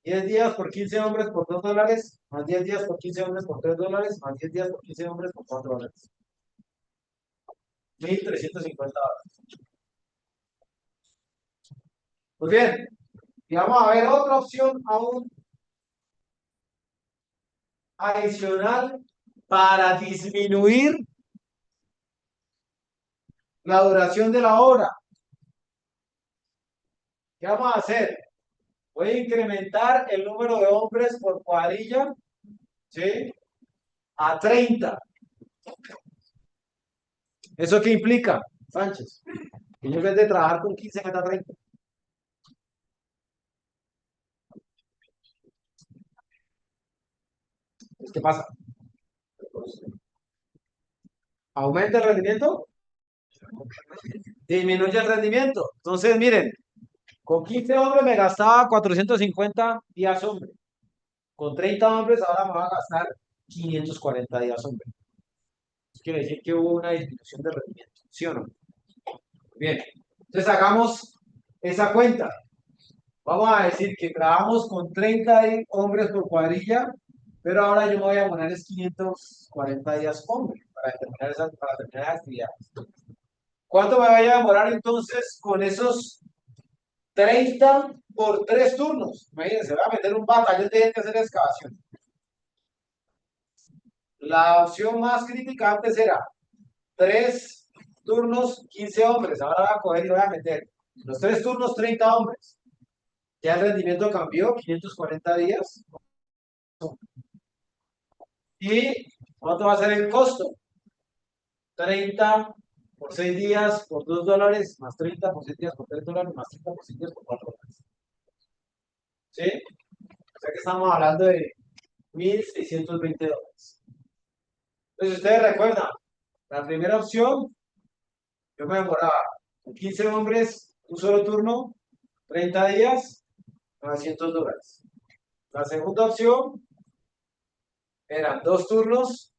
10 días por 15 hombres por $2, más 10 días por 15 hombres por $3, más 10 días por 15 hombres por $4. $1,350. Pues bien, y vamos a ver otra opción aún adicional para disminuir la duración de la obra. ¿Qué vamos a hacer? Voy a incrementar el número de hombres por cuadrilla, ¿sí? A 30. ¿Eso qué implica, Sánchez? Que yo en vez de trabajar con 15 meta 30. Entonces, ¿qué pasa? ¿Aumenta el rendimiento? Disminuye el rendimiento. Entonces, miren, con 15 hombres me gastaba 450 días hombre. Con 30 hombres ahora me va a gastar 540 días hombre. Eso quiere decir que hubo una disminución de rendimiento, ¿sí o no? Bien, entonces hagamos esa cuenta. Vamos a decir que trabajamos con 30 hombres por cuadrilla, pero ahora yo me voy a poner es 540 días hombre para terminar esa actividad. ¿Cuánto me vaya a demorar entonces con esos 30 por 3 turnos? Imagínense, voy a meter un batallón de gente a hacer excavación. La opción más crítica antes era 3 turnos, 15 hombres. Ahora voy a coger y voy a meter los 3 turnos, 30 hombres. Ya el rendimiento cambió, 540 días. ¿Y cuánto va a ser el costo? 30 por 6 días por $2, más 30 por 6 días por $3, más 30 por 6 días por $4. ¿Sí? O sea que estamos hablando de $1,620. Entonces, ustedes recuerdan, la primera opción, yo me demoraba con 15 hombres, un solo turno, 30 días, $900. La segunda opción eran 2 turnos,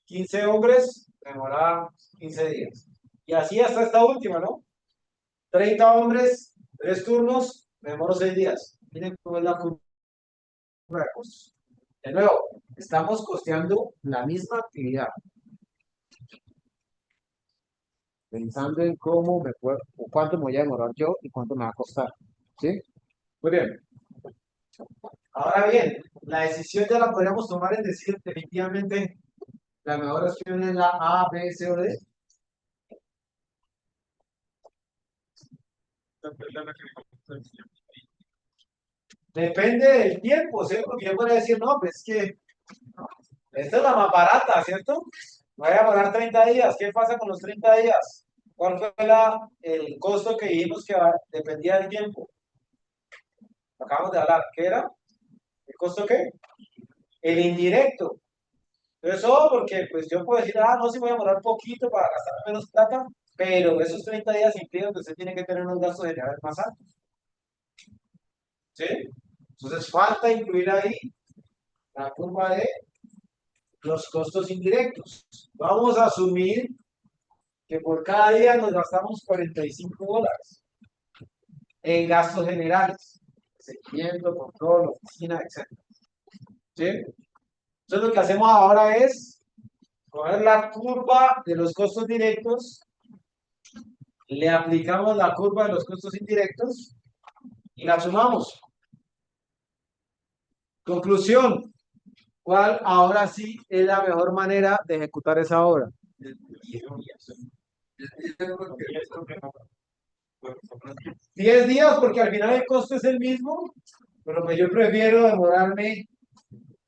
15 hombres, me demoraba 15 días. Y así hasta esta última, ¿no? 30 hombres, 3 turnos, me demoro 6 días. Miren cómo es la curva de costos. De nuevo, estamos costeando la misma actividad. Pensando en cómo me puedo, o cuánto me voy a demorar yo y cuánto me va a costar. ¿Sí? Muy bien. Ahora bien, la decisión ya la podríamos tomar en decir definitivamente la mejor opción es la A, B, C o D. Depende del tiempo, ¿cierto? Porque yo podría decir, no, pues es que esta es la más barata, ¿cierto? Me voy a demorar 30 días. ¿Qué pasa con los 30 días? ¿Cuál fue el costo que dijimos que dependía del tiempo? Acabamos de hablar. ¿Qué era? ¿El costo qué? El indirecto. Entonces, porque pues yo puedo decir, no, sí voy a demorar poquito para gastar menos plata, pero esos 30 días implican que usted tiene que tener unos gastos generales más altos. ¿Sí? Entonces, falta incluir ahí la curva de los costos indirectos. Vamos a asumir que por cada día nos gastamos $45 en gastos generales, seguimiento, control, oficina, etc. ¿Sí? Entonces lo que hacemos ahora es coger la curva de los costos directos, le aplicamos la curva de los costos indirectos y la sumamos. Conclusión, ¿cuál ahora sí es la mejor manera de ejecutar esa obra? 10 días porque al final el costo es el mismo, pero pues yo prefiero demorarme,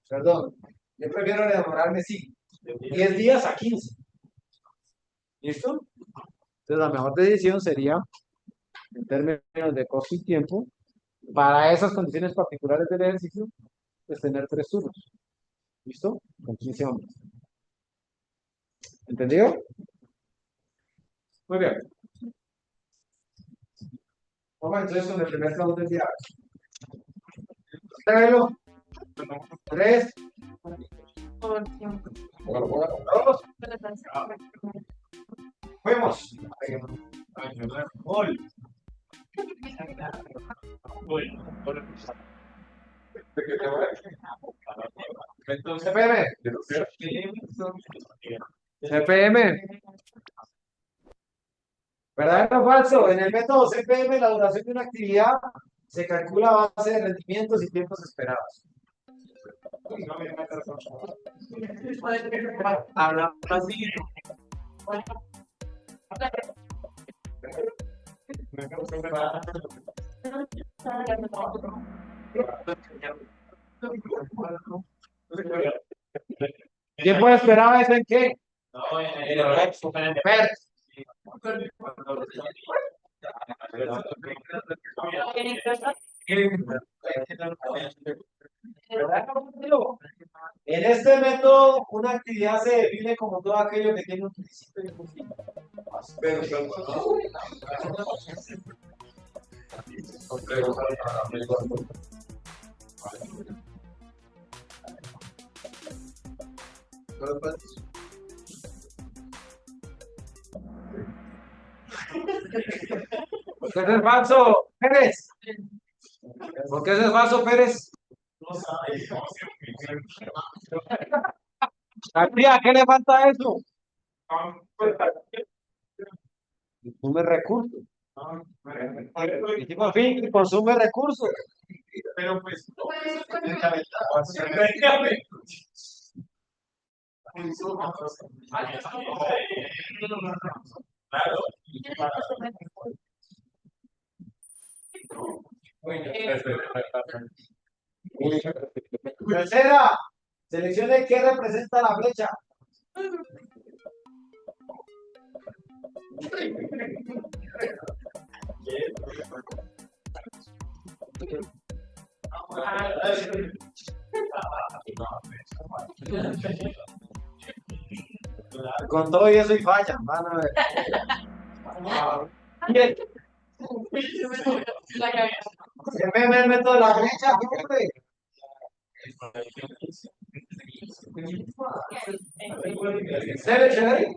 perdón, yo prefiero demorarme, sí, 10 días a 15. ¿Listo? Entonces la mejor decisión sería, en términos de costo y tiempo, para esas condiciones particulares del ejercicio, pues tener 3 turnos. ¿Listo? Con 15 hombres. ¿Entendido? Muy bien. Vamos entonces con el primer trabajo del día. Pruébelo. 3, Póngalo, póngalo. 2, fuimos. Gol. Gol. ¿De qué te va? Entonces, CPM. ¿De lo que? CPM. ¿Verdadero o falso? En el método CPM, la duración de una actividad se calcula a base de rendimientos y tiempos esperados. habla así. ¿Tiempo esperado es en qué? No, en el Hertz. En este método, una actividad se define como todo aquello que tiene un principio y un fin. Pero, ¿Por qué es falso, Pérez? ¿Por qué es falso, Pérez? no sabe cómo García, ¿qué le falta a eso? Consume recursos. Y tipo, en fin, consume recursos. Pero pues, claro. Tercera, seleccione qué representa la flecha. Con todo y eso y falla, van a ver. Se me ve el método de la flecha, hombre. Seleccioné.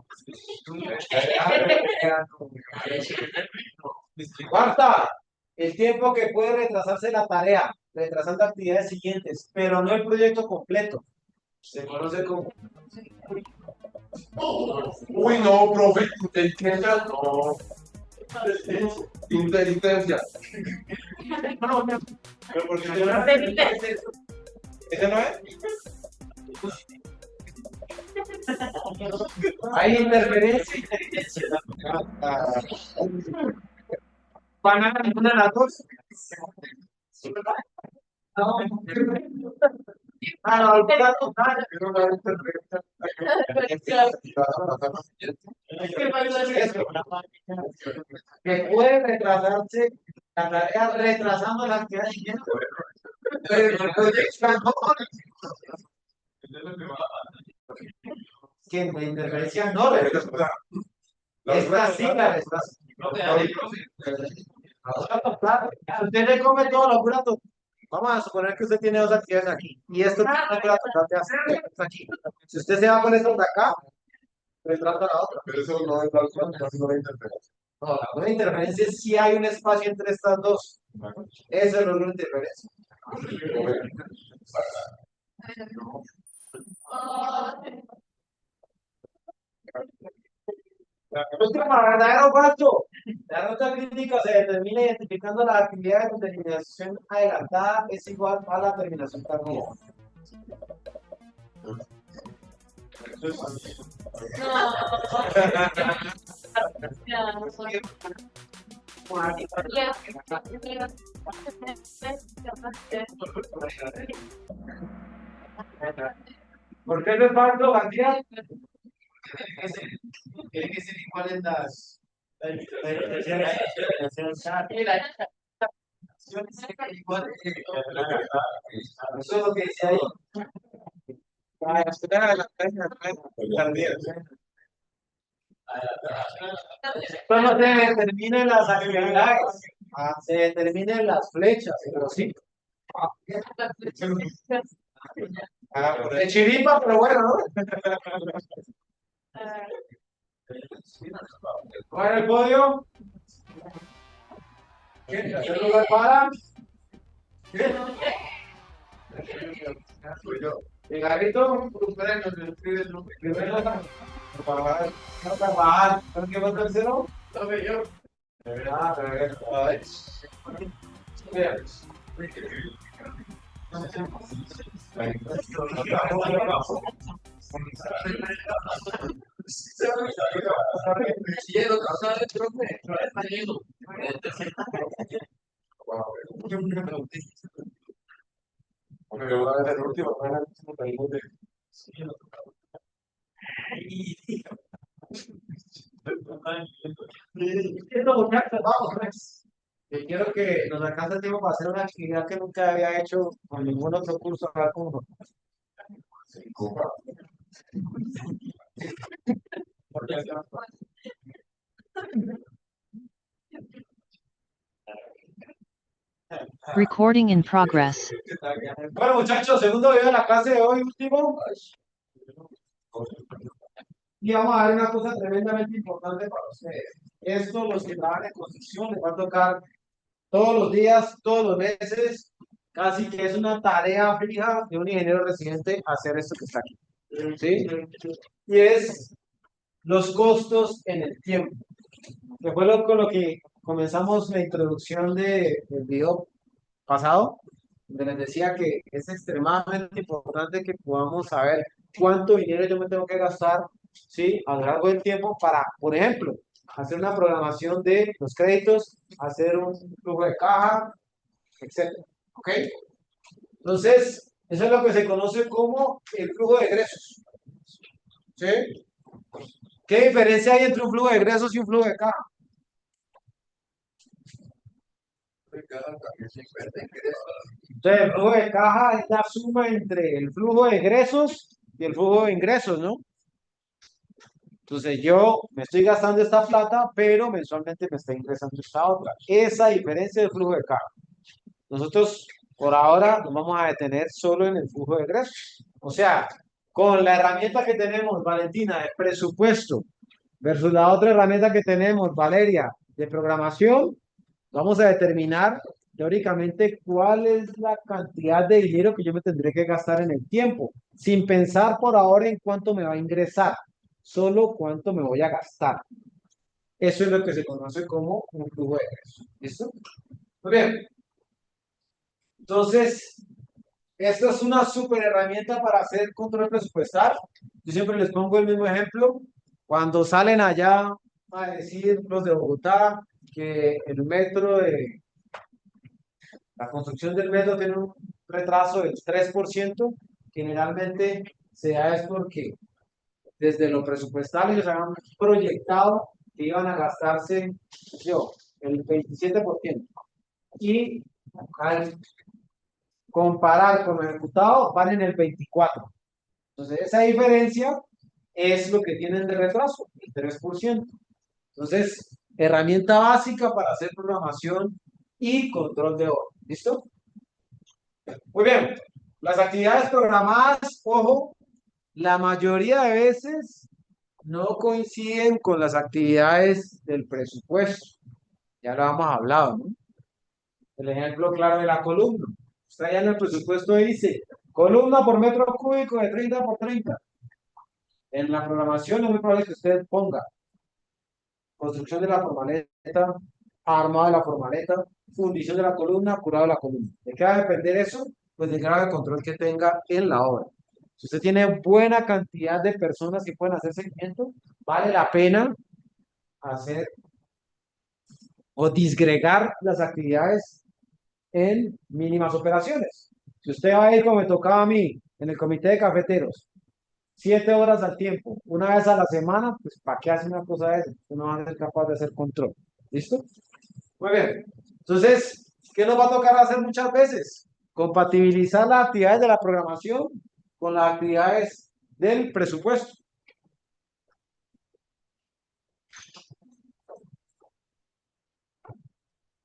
Cuarta, el tiempo que puede retrasarse la tarea, retrasando actividades siguientes, pero no el proyecto completo. Se conoce como uy, no, profe, inteligencia, no. Inteligencia. Pero porque ¿Ese no es? hay interferencia. Banana, ninguna de las dos. No, olvida total. Que puede retrasarse la tarea retrasando la actividad siguiente. Pero el proyecto no. Que la interferencia no retrasa. Esta sí la retrasa. Usted le come todo lo pura. Vamos a suponer que usted tiene dos actividades aquí. Y esto tiene una total de hacer aquí. Si usted se va con esto de acá, retrasa la otra. Pero eso no es la no es interferencia. No, una interferencia es si hay un espacio entre estas dos. Eso no es una interferencia. Última, verdadero o falso. La nota crítica se determina identificando las actividades donde terminación adelantada es igual a la terminación tardía. ¿Por qué no es falso, García? tiene que ser igual en las. Eso es lo que dice ahí. Esto no se determina en las actividades, se determina en las flechas, pero sí. De chiripa, pero bueno, ¿no? Bueno, el podio. ¿Quién? ¿Tercer lugar para? ¿Quién? Cigarrito. Primero. No trabajar. ¿Qué fue tercero? Ah, perfecto. Bien. Vamos, pues. Quiero que nos alcance el tiempo para hacer una actividad que nunca había hecho con ningún otro curso acá con nosotros. Recording in progress. Bueno, muchachos, segundo video de la clase de hoy, último. Y vamos a ver una cosa tremendamente importante para ustedes. Esto, los que trabajan en construcción, les va a tocar todos los días, todos los meses, casi que es una tarea fija de un ingeniero residente hacer esto que está aquí. ¿Sí? Y es los costos en el tiempo. Que fue con lo que comenzamos la introducción del video pasado, donde les decía que es extremadamente importante que podamos saber cuánto dinero yo me tengo que gastar, ¿sí? A lo largo del tiempo para, por ejemplo, hacer una programación de los créditos, hacer un flujo de caja, etcétera. ¿Ok? Entonces, eso es lo que se conoce como el flujo de egresos. ¿Sí? ¿Qué diferencia hay entre un flujo de egresos y un flujo de caja? Entonces, el flujo de caja es la suma entre el flujo de egresos y el flujo de ingresos, ¿no? Entonces, yo me estoy gastando esta plata, pero mensualmente me está ingresando esta otra. Esa diferencia del flujo de caja. Nosotros, por ahora, nos vamos a detener solo en el flujo de egresos. O sea, con la herramienta que tenemos, Valentina, de presupuesto, versus la otra herramienta que tenemos, Valeria, de programación, vamos a determinar teóricamente cuál es la cantidad de dinero que yo me tendré que gastar en el tiempo, sin pensar por ahora en cuánto me va a ingresar, solo cuánto me voy a gastar. Eso es lo que se conoce como un flujo de ingresos. ¿Listo? Muy bien. Entonces, esta es una súper herramienta para hacer control presupuestal. Yo siempre les pongo el mismo ejemplo. Cuando salen allá a decir los de Bogotá que el metro de la construcción del metro tiene un retraso del 3%, generalmente se da es porque desde lo presupuestal ellos habían proyectado que iban a gastarse yo, el 27%. Y al comparar con lo ejecutado van en el 24%. Entonces esa diferencia es lo que tienen de retraso, el 3%. Entonces, herramienta básica para hacer programación y control de orden. ¿Listo? Muy bien. Las actividades programadas, ojo, la mayoría de veces no coinciden con las actividades del presupuesto. Ya lo hemos hablado, ¿no? El ejemplo claro de la columna. Usted allá en el presupuesto dice, columna por metro cúbico de 30 por 30. En la programación es muy probable que usted ponga construcción de la formaleta, armado de la formaleta, fundición de la columna, curado de la columna. ¿De qué va a depender eso? Pues del grado de control que tenga en la obra. Si usted tiene buena cantidad de personas que pueden hacer seguimiento, vale la pena hacer o disgregar las actividades en mínimas operaciones. Si usted va a ir como me tocaba a mí en el comité de cafeteros, 7 horas al tiempo, una vez a la semana, pues ¿para qué hace una cosa de eso? Usted no va a ser capaz de hacer control. ¿Listo? Muy bien. Entonces, ¿qué nos va a tocar hacer muchas veces? Compatibilizar las actividades de la programación con las actividades del presupuesto.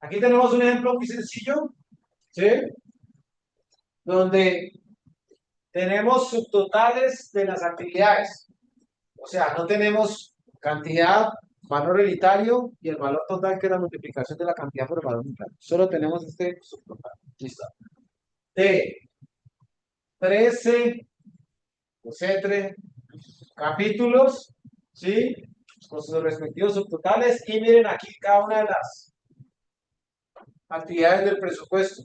Aquí tenemos un ejemplo muy sencillo. ¿Sí? donde tenemos subtotales de las actividades. O sea, no tenemos cantidad, valor unitario y el valor total que es la multiplicación de la cantidad por el valor unitario. Solo tenemos este subtotal. Listo. De 13, etcétera, capítulos, ¿sí? Con sus respectivos subtotales. Y miren aquí cada una de las actividades del presupuesto.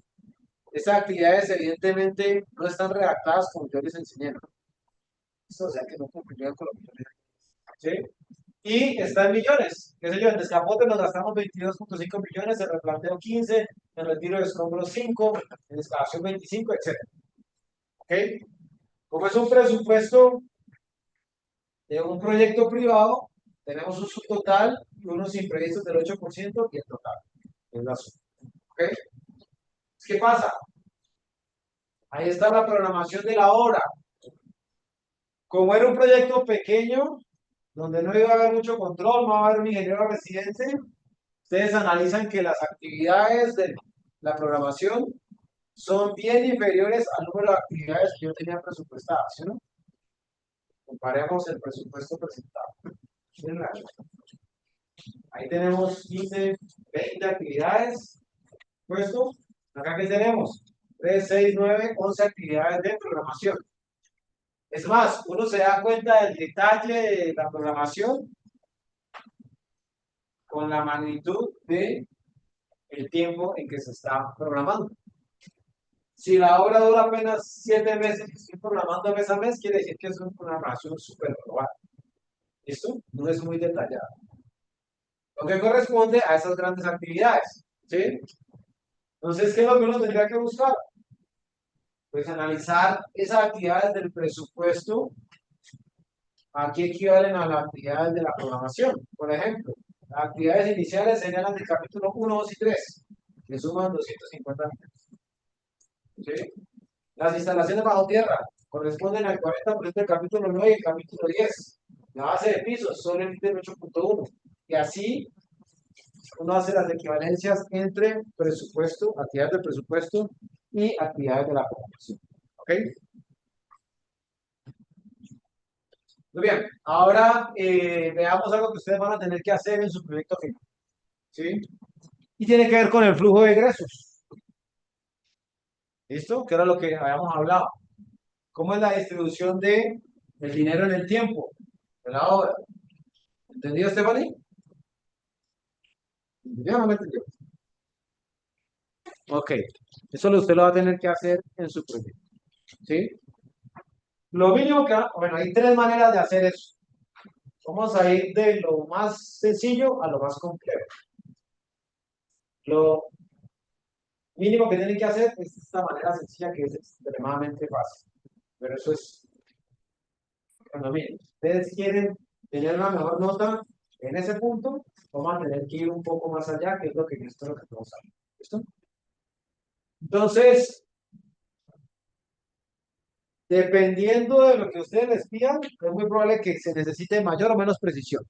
Estas actividades evidentemente no están redactadas como yo les enseñé, ¿no? O sea que no cumplirían con lo que yo les enseñé. ¿Sí? Y está en millones. ¿Qué sé yo? En descapote nos gastamos 22.5 millones, en replanteo 15, en retiro de escombros 5, en excavación 25, etcétera. ¿Ok? Como es un presupuesto de un proyecto privado, tenemos un subtotal y unos imprevistos del 8% y el total. Es la suma. ¿Ok? ¿Qué pasa? Ahí está la programación de la obra. Como era un proyecto pequeño, donde no iba a haber mucho control, no va a haber un ingeniero residente, ustedes analizan que las actividades de la programación son bien inferiores al número de actividades que yo tenía presupuestadas, ¿sí, no? Comparemos el presupuesto presentado. Miren la- Ahí tenemos 15, 20 actividades puesto. Acá que tenemos 3, 6, 9, 11 actividades de programación. Es más, uno se da cuenta del detalle de la programación con la magnitud de el tiempo en que se está programando. Si la obra dura apenas 7 meses y estoy programando mes a mes, quiere decir que es una programación súper global. ¿Listo? No es muy detallado. Lo que corresponde a esas grandes actividades. ¿Sí? Entonces, ¿qué es lo que uno tendría que buscar? Pues analizar esas actividades del presupuesto a qué equivalen a las actividades de la programación. Por ejemplo, las actividades iniciales serían las del capítulo 1, 2 y 3, que suman 250 millones. ¿Sí? Las instalaciones bajo tierra corresponden al 40% del capítulo 9 y el capítulo 10. La base de pisos son el ítem 8.1. Y así uno hace las equivalencias entre presupuesto, actividades del presupuesto y actividades de la programación. ¿Ok? Muy bien. Ahora veamos algo que ustedes van a tener que hacer en su proyecto final. ¿Sí? Y tiene que ver con el flujo de egresos. ¿Listo? Que era lo que habíamos hablado. ¿Cómo es la distribución de el dinero en el tiempo de la obra? ¿Entendido, Stephanie? Ya no me entendió. Ok. Eso usted lo va a tener que hacer en su proyecto. ¿Sí? Lo mínimo que, bueno, hay tres maneras de hacer eso. Vamos a ir de lo más sencillo a lo más complejo. Lo mínimo que tienen que hacer es esta manera sencilla que es extremadamente fácil. Pero eso es, bueno, miren, ustedes quieren tener una mejor nota en ese punto, vamos a tener que ir un poco más allá, que es lo que yo espero que todos hagan. ¿Listo? Entonces, dependiendo de lo que ustedes les pidan, es muy probable que se necesite mayor o menos precisión.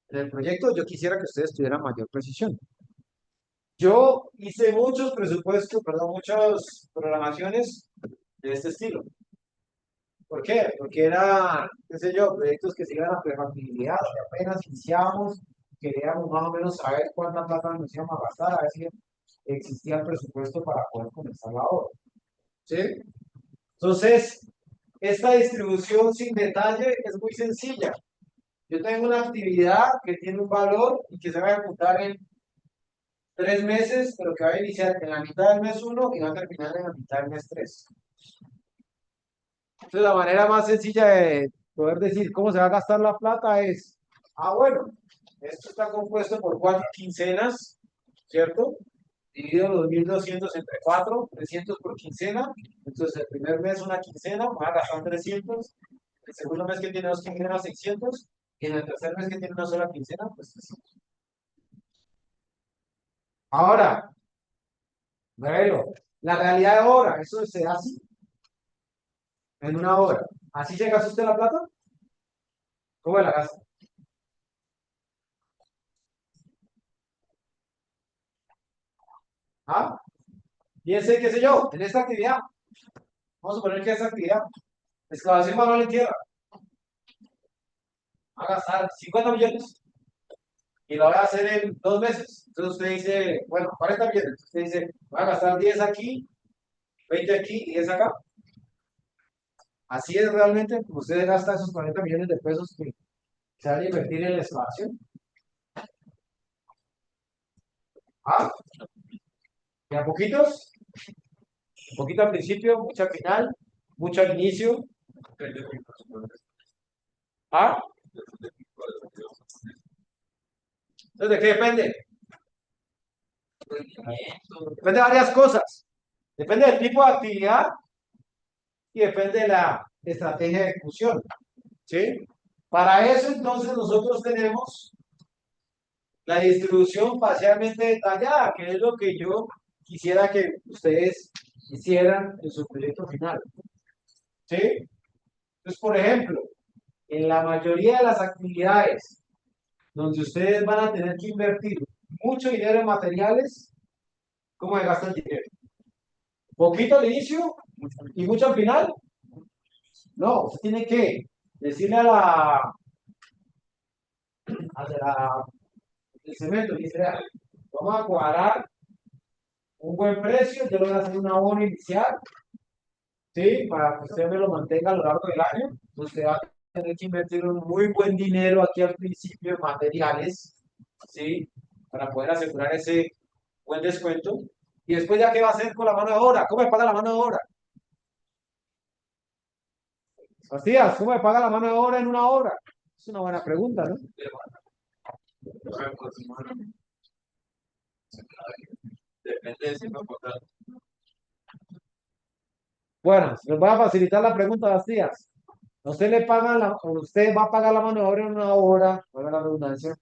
En el proyecto yo quisiera que ustedes tuvieran mayor precisión. Yo hice muchos presupuestos, perdón, muchas programaciones de este estilo. ¿Por qué? Porque era, qué sé yo, proyectos que se iban a prefactibilidad, que apenas iniciábamos, queríamos más o menos saber cuánta plata nos íbamos a gastar, a ver si existía el presupuesto para poder comenzar la obra. ¿Sí? Entonces, esta distribución sin detalle es muy sencilla. Yo tengo una actividad que tiene un valor y que se va a ejecutar en 3 meses, pero que va a iniciar en la mitad del mes 1 y va a terminar en la mitad del mes 3. Entonces, la manera más sencilla de poder decir cómo se va a gastar la plata es, bueno, esto está compuesto por 4 quincenas, ¿cierto? Dividido los 1.200 entre 4, 300 por quincena. Entonces, el primer mes una quincena, va a gastar 300. El segundo mes que tiene 2 quincenas, 600. Y en el tercer mes que tiene una sola quincena, pues 300. Ahora, velo, la realidad de hora, eso se hace en una hora. ¿Así se gasta usted la plata? ¿Cómo la gasta? ¿Ah? Piense, qué sé yo, en esta actividad, Vamos a suponer que esa actividad, excavación manual en tierra, va a gastar 50 millones y lo voy a hacer en 2 meses. Entonces usted dice, bueno, 40 millones. Entonces usted dice, voy a gastar 10 aquí, 20 aquí y 10 acá. Así es realmente, usted gasta esos 40 millones de pesos que se van a invertir en la excavación. ¿Ah? ¿Y a poquitos? Un poquito al principio, mucho al final, mucho al inicio. ¿Ah? Entonces, ¿de qué depende? Depende de varias cosas. Depende del tipo de actividad y depende de la estrategia de ejecución. ¿Sí? Para eso, entonces, nosotros tenemos la distribución parcialmente detallada, que es lo que yo quisiera que ustedes hicieran en su proyecto final. ¿Sí? Entonces, por ejemplo, en la mayoría de las actividades donde ustedes van a tener que invertir mucho dinero en materiales, ¿cómo se gasta el dinero? ¿Poquito al inicio y mucho al final? No, usted tiene que decirle a el cemento, dice, "Vea, vamos a cuadrar un buen precio, yo le voy a hacer un abono inicial, ¿sí? Para que usted me lo mantenga a lo largo del año. Usted va a tener que invertir un muy buen dinero aquí al principio en materiales, ¿sí? Para poder asegurar ese buen descuento. Y después, ¿ya qué va a hacer con la mano de obra? ¿Cómo me paga la mano de obra? Bastías, ¿cómo me paga la mano de obra en una obra? Es una buena pregunta, ¿no? Depende de si me aporta. Bueno, les voy a facilitar la pregunta, Bastías. Usted va a pagar la mano de obra en una hora, para la redundancia,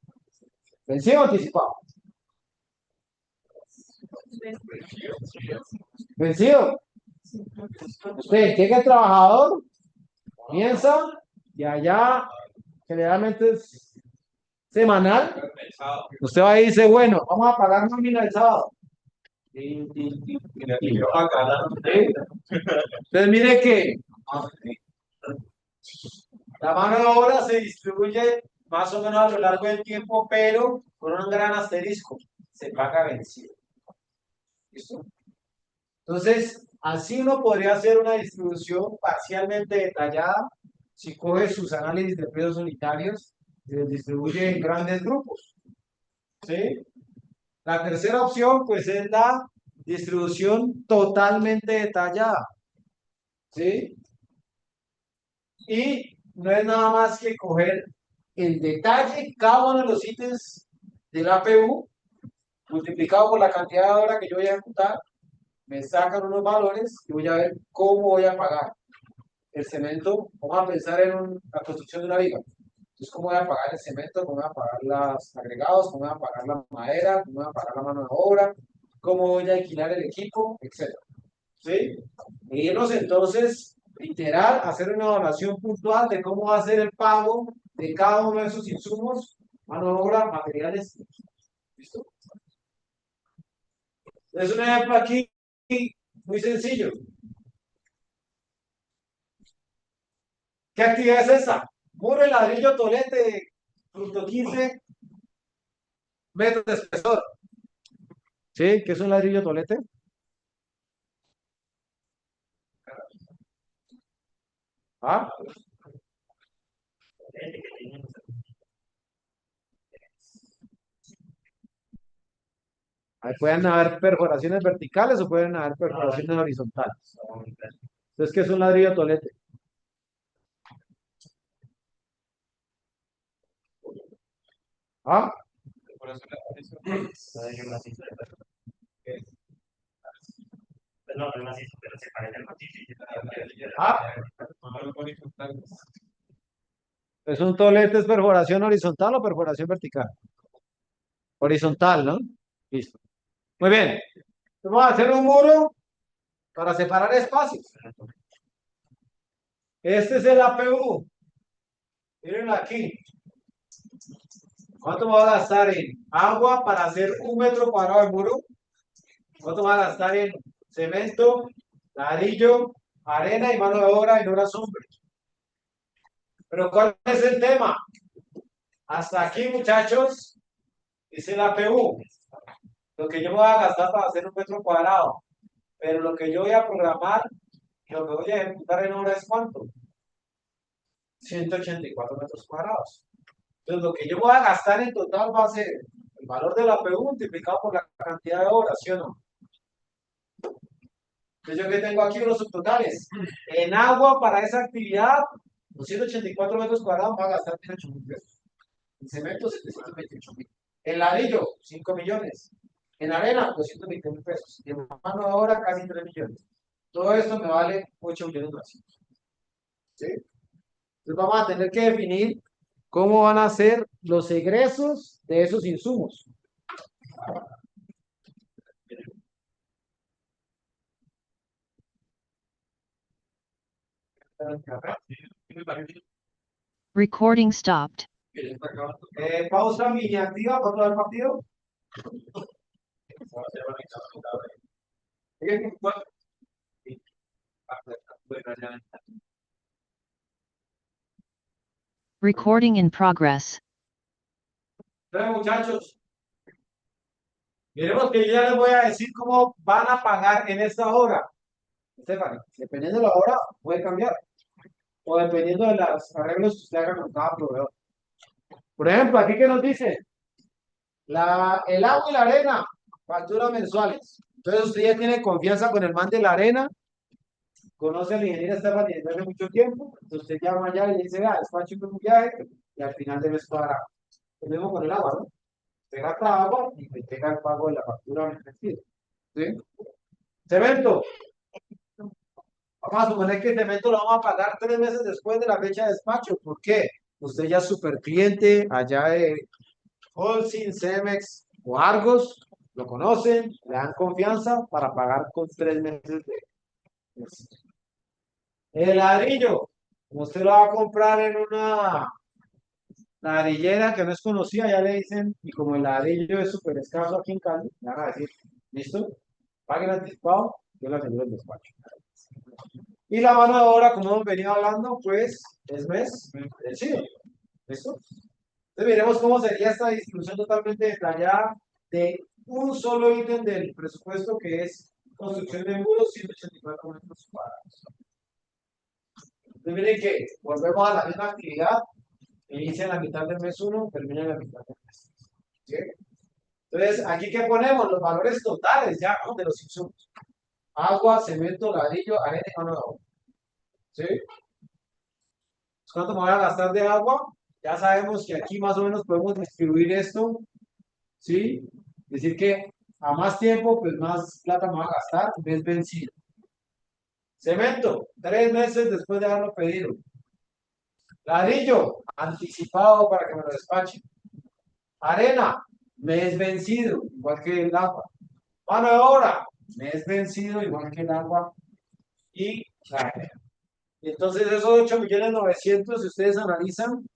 vencido o anticipado. Vencido. Usted llega el trabajador, comienza, y allá generalmente es semanal. Usted va y dice, bueno, vamos a pagar nómina el sábado. Entonces mire que la mano de obra se distribuye más o menos a lo largo del tiempo, pero con un gran asterisco. Se paga vencido. ¿Listo? Entonces, así uno podría hacer una distribución parcialmente detallada si coge sus análisis de precios unitarios y los distribuye en grandes grupos. ¿Sí? La tercera opción, pues, es la distribución totalmente detallada. ¿Sí? Y no es nada más que coger el detalle, cada uno de los ítems del APU, multiplicado por la cantidad de horas que yo voy a ejecutar, me sacan unos valores y voy a ver cómo voy a pagar el cemento. Vamos a pensar en la construcción de una viga. Entonces, ¿cómo voy a pagar el cemento? ¿Cómo voy a pagar los agregados? ¿Cómo voy a pagar la madera? ¿Cómo voy a pagar la mano de obra? ¿Cómo voy a alquilar el equipo? Etcétera. ¿Sí? E irnos entonces, literal, hacer una evaluación puntual de cómo va a ser el pago de cada uno de esos insumos, mano de obra, materiales. ¿Listo? Es un ejemplo aquí muy sencillo. ¿Qué actividad es esa? Muro de ladrillo tolete, fruto 15 metros de espesor. ¿Sí? ¿Qué es un ladrillo tolete? ¿Ah? Ahí pueden haber perforaciones verticales o pueden haber perforaciones horizontales. Entonces, ¿qué es un ladrillo tolete? ¿Ah? No, no es macizo, pero se parece al macizo. ¿Ah? ¿Es un tolete, es perforación horizontal o perforación vertical? Horizontal, ¿no? Listo. Muy bien. Vamos a hacer un muro para separar espacios. Este es el APU. Miren aquí. ¿Cuánto me va a gastar en agua para hacer 1 metro cuadrado de muro? ¿Cuánto me va a gastar en cemento ladrillo, arena y mano de obra en horas hombre. Pero ¿cuál es el tema? Hasta aquí, muchachos, dice la PU, lo que yo me voy a gastar para hacer un metro cuadrado, pero lo que yo voy a programar y lo que voy a ejecutar en hora es ¿cuánto? 184 metros cuadrados. Entonces, lo que yo voy a gastar en total va a ser el valor de la PU multiplicado por la cantidad de horas, ¿sí o no? Entonces, yo que tengo aquí unos subtotales. En agua para esa actividad, 284 metros cuadrados, va a gastar 18.000 pesos. En cemento, 728.000. En ladrillo, 5 millones. En arena, 220.000 pesos. Y en mano de obra, casi 3 millones. Todo esto me vale 8 millones más. ¿Sí? Entonces, vamos a tener que definir cómo van a ser los egresos de esos insumos. Recording stopped. Pausa mini activa, ¿cuánto da el partido? Recording in progress. Entonces, muchachos, miremos que yo ya les voy a decir cómo van a pagar en esta hora. Estefan, dependiendo de la hora, puede cambiar. O dependiendo de los arreglos que usted haga con cada proveedor. Por ejemplo, aquí que nos dice, el agua y la arena, facturas mensuales. Entonces usted ya tiene confianza con el man de la arena, conoce al ingeniero Estefan desde hace mucho tiempo, entonces usted llama allá y le dice, despacho un viaje, y al final de mes cuadra. Lo mismo con el agua, ¿no? Usted gasta agua y me entrega el pago de la factura en efectivo. ¿Sí? Cemento. Vamos a suponer que el cemento lo vamos a pagar 3 meses después de la fecha de despacho. ¿Por qué? Usted ya es super cliente allá de Holcim, Cemex o Argos, lo conocen, le dan confianza para pagar con 3 meses de... El ladrillo, como usted lo va a comprar en una ladrillera que no es conocida, ya le dicen, y como el ladrillo es súper escaso aquí en Cali, le van a decir, ¿listo? Paguen anticipado, yo le aseguro el despacho. Y la mano de obra, como hemos venido hablando, pues es mes vencido. ¿Listo? Entonces miremos cómo sería esta distribución totalmente detallada de un solo ítem del presupuesto que es construcción de muros 184 metros cuadrados. Entonces miren que volvemos a la misma actividad, inicia en la mitad del mes 1, termina en la mitad del mes 2. ¿Sí? Entonces, aquí que ponemos los valores totales ya, ¿no? De los insumos. Agua, cemento, ladrillo, arena y mano de obra. ¿Sí? ¿Cuánto me voy a gastar de agua? Ya sabemos que aquí más o menos podemos distribuir esto, ¿sí? Decir que a más tiempo, pues más plata me voy a gastar, mes vencido. Cemento, 3 meses después de haberlo pedido. Ladrillo, anticipado para que me lo despachen. Arena, mes vencido, igual que el agua. Mano de obra, mes vencido, igual que el agua y la arena. Y entonces esos 8.900.000, si ustedes analizan,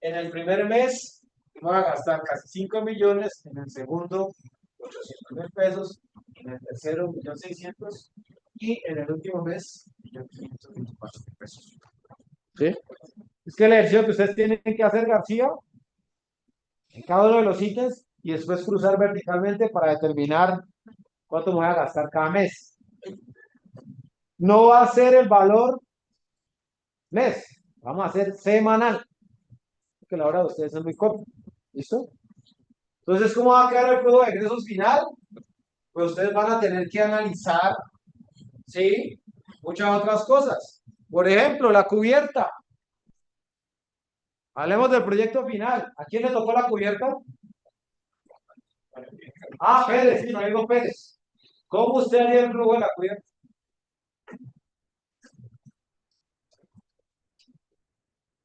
en el primer mes voy a gastar casi 5 millones, en el segundo 800.000 pesos, en el tercero 1.600.000 y en el último mes 1.524.000 pesos. ¿Sí? Es que el ejercicio que ustedes tienen que hacer, García, en cada uno de los ítems y después cruzar verticalmente para determinar cuánto me voy a gastar cada mes. No va a ser el valor mes, vamos a hacer semanal, porque la hora de ustedes es muy corta. ¿Listo? Entonces, ¿cómo va a quedar el flujo de egresos final? Pues ustedes van a tener que analizar, ¿sí? Muchas otras cosas. Por ejemplo, la cubierta. Hablemos del proyecto final. ¿A quién le tocó la cubierta? Ah, Pérez, sí, mi amigo Pérez. ¿Cómo usted haría el flujo de la cubierta?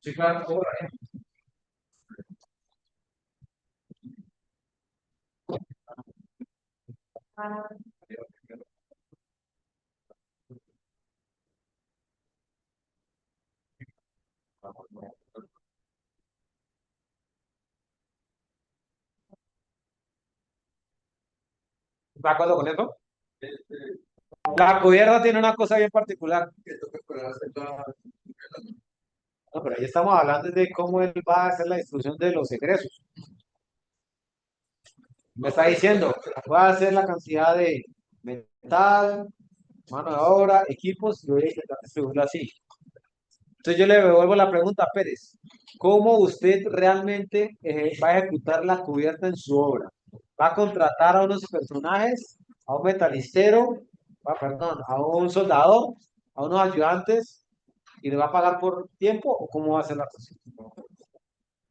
Sí, claro, ¿cómo lo haría? ¿Está de acuerdo con eso? La cubierta tiene una cosa bien particular. No, pero ahí estamos hablando de cómo él va a hacer la distribución de los egresos. Me está diciendo, va a hacer la cantidad de metal, mano de obra, equipos, y voy a intentar distribuirlo así. Entonces yo le devuelvo la pregunta a Pérez. ¿Cómo usted realmente va a ejecutar la cubierta en su obra? ¿Va a contratar a unos personajes, a un metalistero, perdón, a un soldador, a unos ayudantes y le va a pagar por tiempo o cómo va a ser la cosa?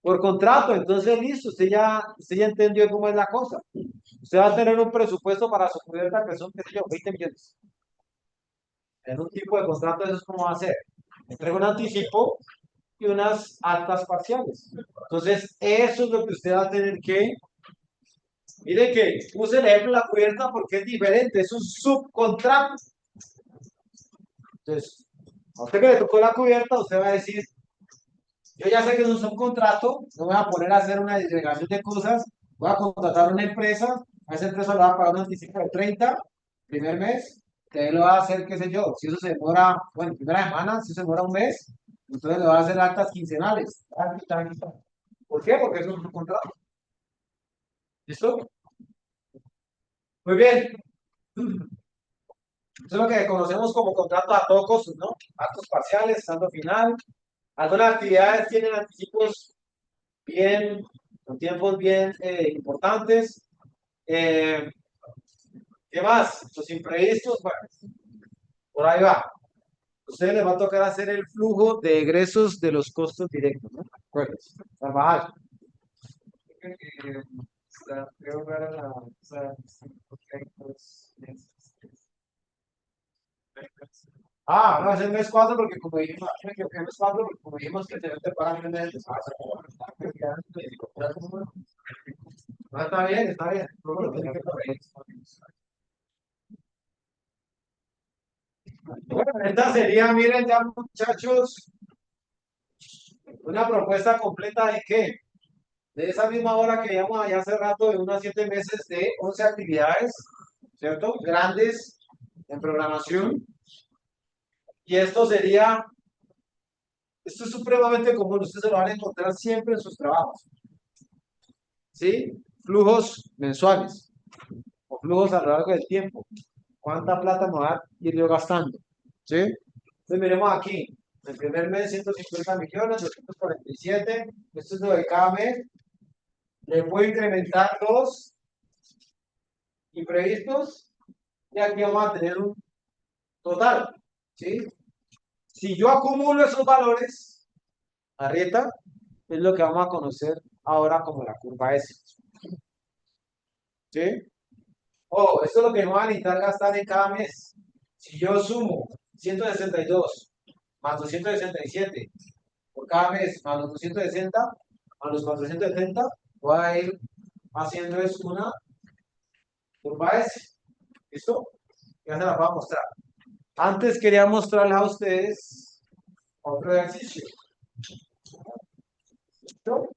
Por contrato, entonces listo, usted ya entendió cómo es la cosa. Usted va a tener un presupuesto para su cubierta que son, qué sé yo, 20 millones. En un tipo de contrato, eso es cómo va a ser. Entrega un anticipo y unas altas parciales. Entonces, eso es lo que usted va a tener que. Mire que puse el ejemplo de la cubierta porque es diferente, es un subcontrato. Entonces, a usted que le tocó la cubierta, usted va a decir, yo ya sé que es un subcontrato, no me voy a poner a hacer una disgregación de cosas, voy a contratar a una empresa, a esa empresa le va a pagar un anticipo de 30, primer mes, que ahí lo va a hacer, qué sé yo, si eso se demora, bueno, primera semana, si eso se demora un mes, entonces le va a hacer altas quincenales. ¿Por qué? Porque es un subcontrato. ¿Listo? Muy bien. Eso es lo que conocemos como contratos a todo costo, ¿no? Actos parciales, saldo final. Algunas actividades tienen anticipos bien, con tiempos bien importantes. Eh, ¿Qué más? Los imprevistos, bueno, por ahí va. A ustedes les va a tocar hacer el flujo de egresos de los costos directos, ¿no? Acuérdense. Trabajar. Ah, no, es el mes 4 porque como dijimos, me equivoqué, el mes 4 porque como dijimos que tenemos que pagar el mes de no, está bien, está bien. Luego lo tiene que pagar. Bueno, esta sería, miren ya muchachos, una propuesta completa de qué? De esa misma hora que llevamos allá hace rato, de unos 7 meses de 11 actividades, ¿cierto? Grandes en programación. Y esto es supremamente común, ustedes se lo van a encontrar siempre en sus trabajos. ¿Sí? Flujos mensuales o flujos a lo largo del tiempo. ¿Cuánta plata me va a ir yo gastando? ¿Sí? Entonces miremos aquí. El primer mes 150 millones, 247. Esto es lo de cada mes. Le puedo incrementar los imprevistos y aquí vamos a tener un total. ¿Sí? Si yo acumulo esos valores, arrieta, es lo que vamos a conocer ahora como la curva S. ¿Sí? Oh, esto es lo que me va a necesitar gastar en cada mes. Si yo sumo 162 más 267 por cada mes, más los 260, más los 470, voy a ir haciendo es una curva S. ¿Listo? Ya se la voy a mostrar. Antes quería mostrarles a ustedes otro ejercicio. ¿Listo?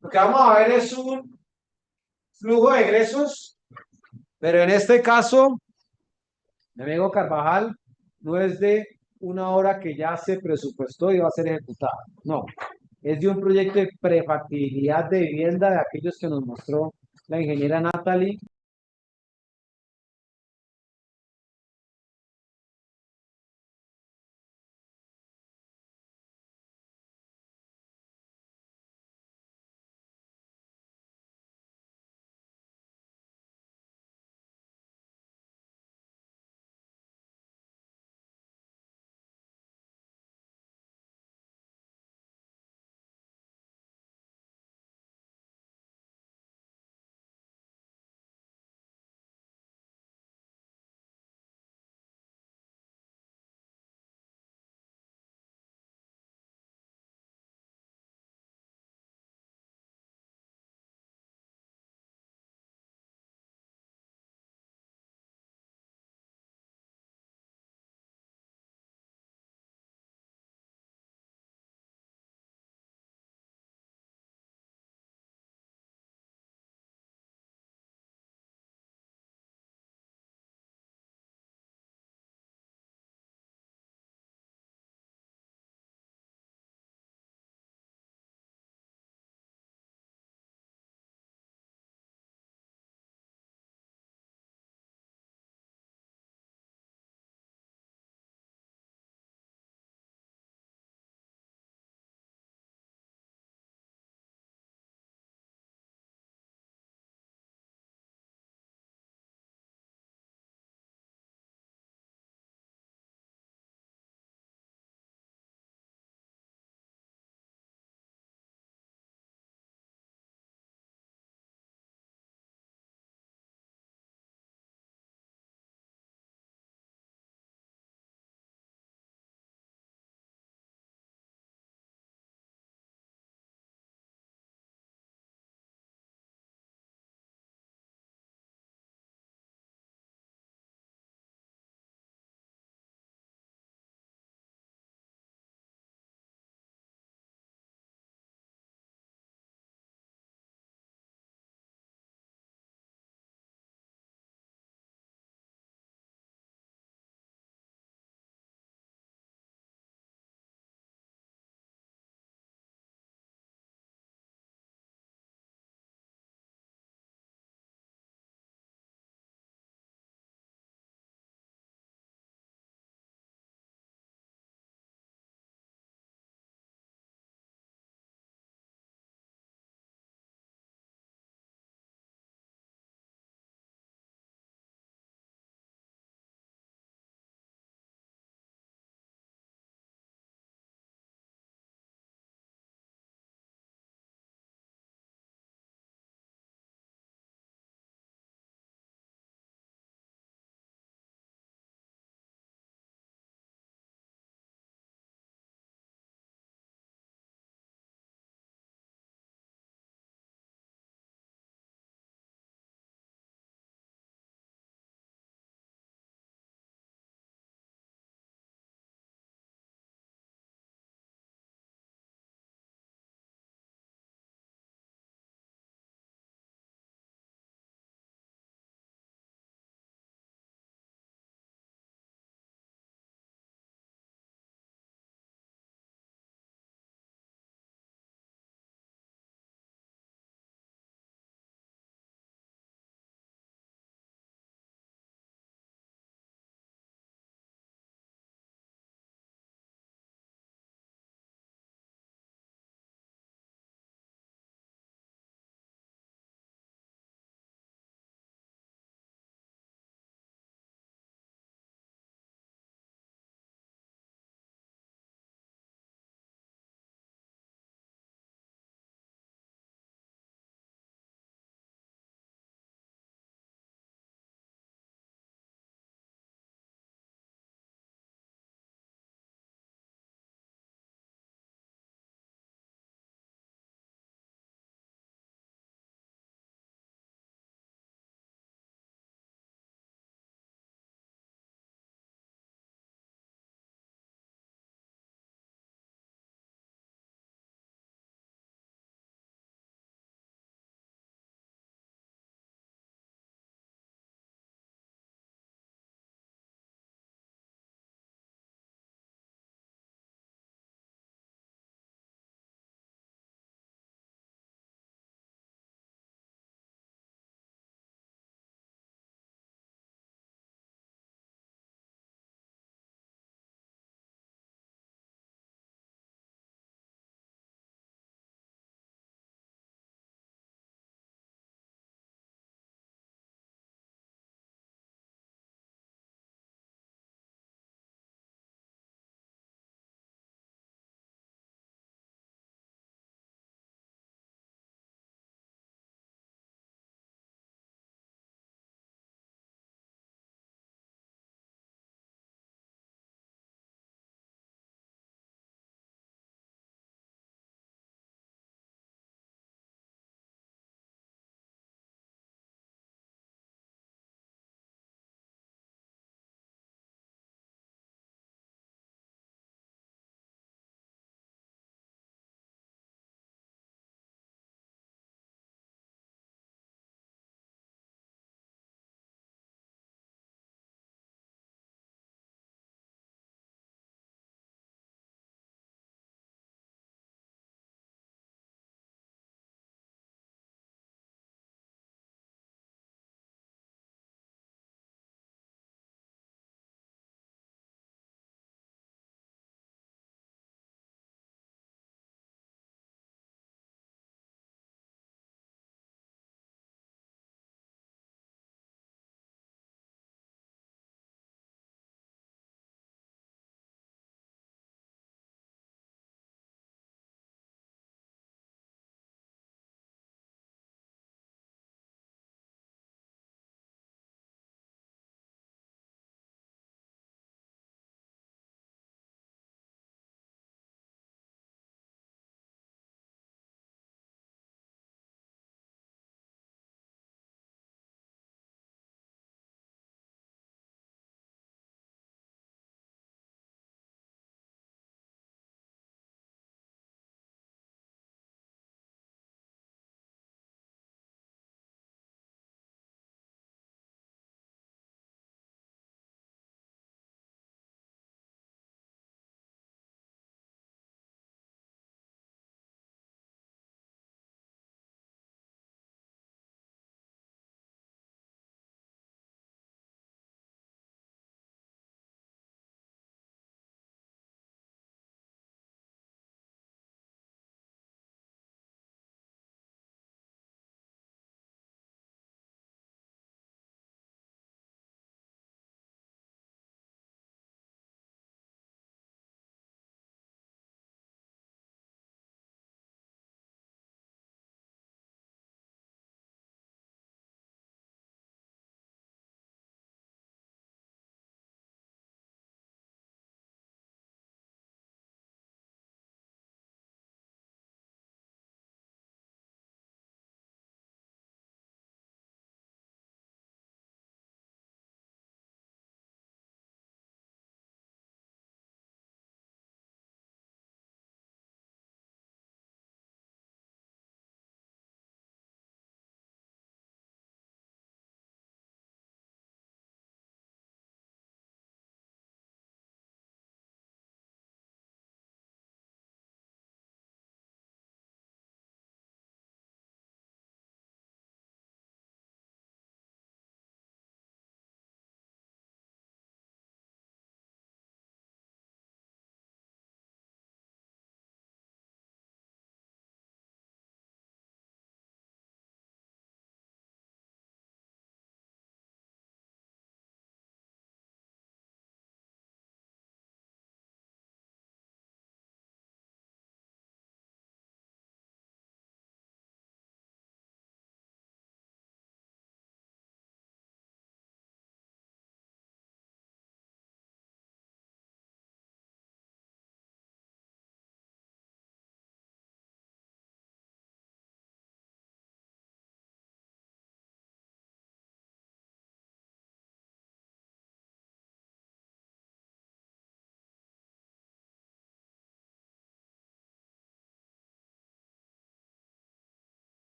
Lo que vamos a ver es un flujo de egresos, pero en este caso, mi amigo Carvajal, no es de una hora que ya se presupuestó y va a ser ejecutada. No, es de un proyecto de prefactibilidad de vivienda de aquellos que nos mostró la ingeniera Natalie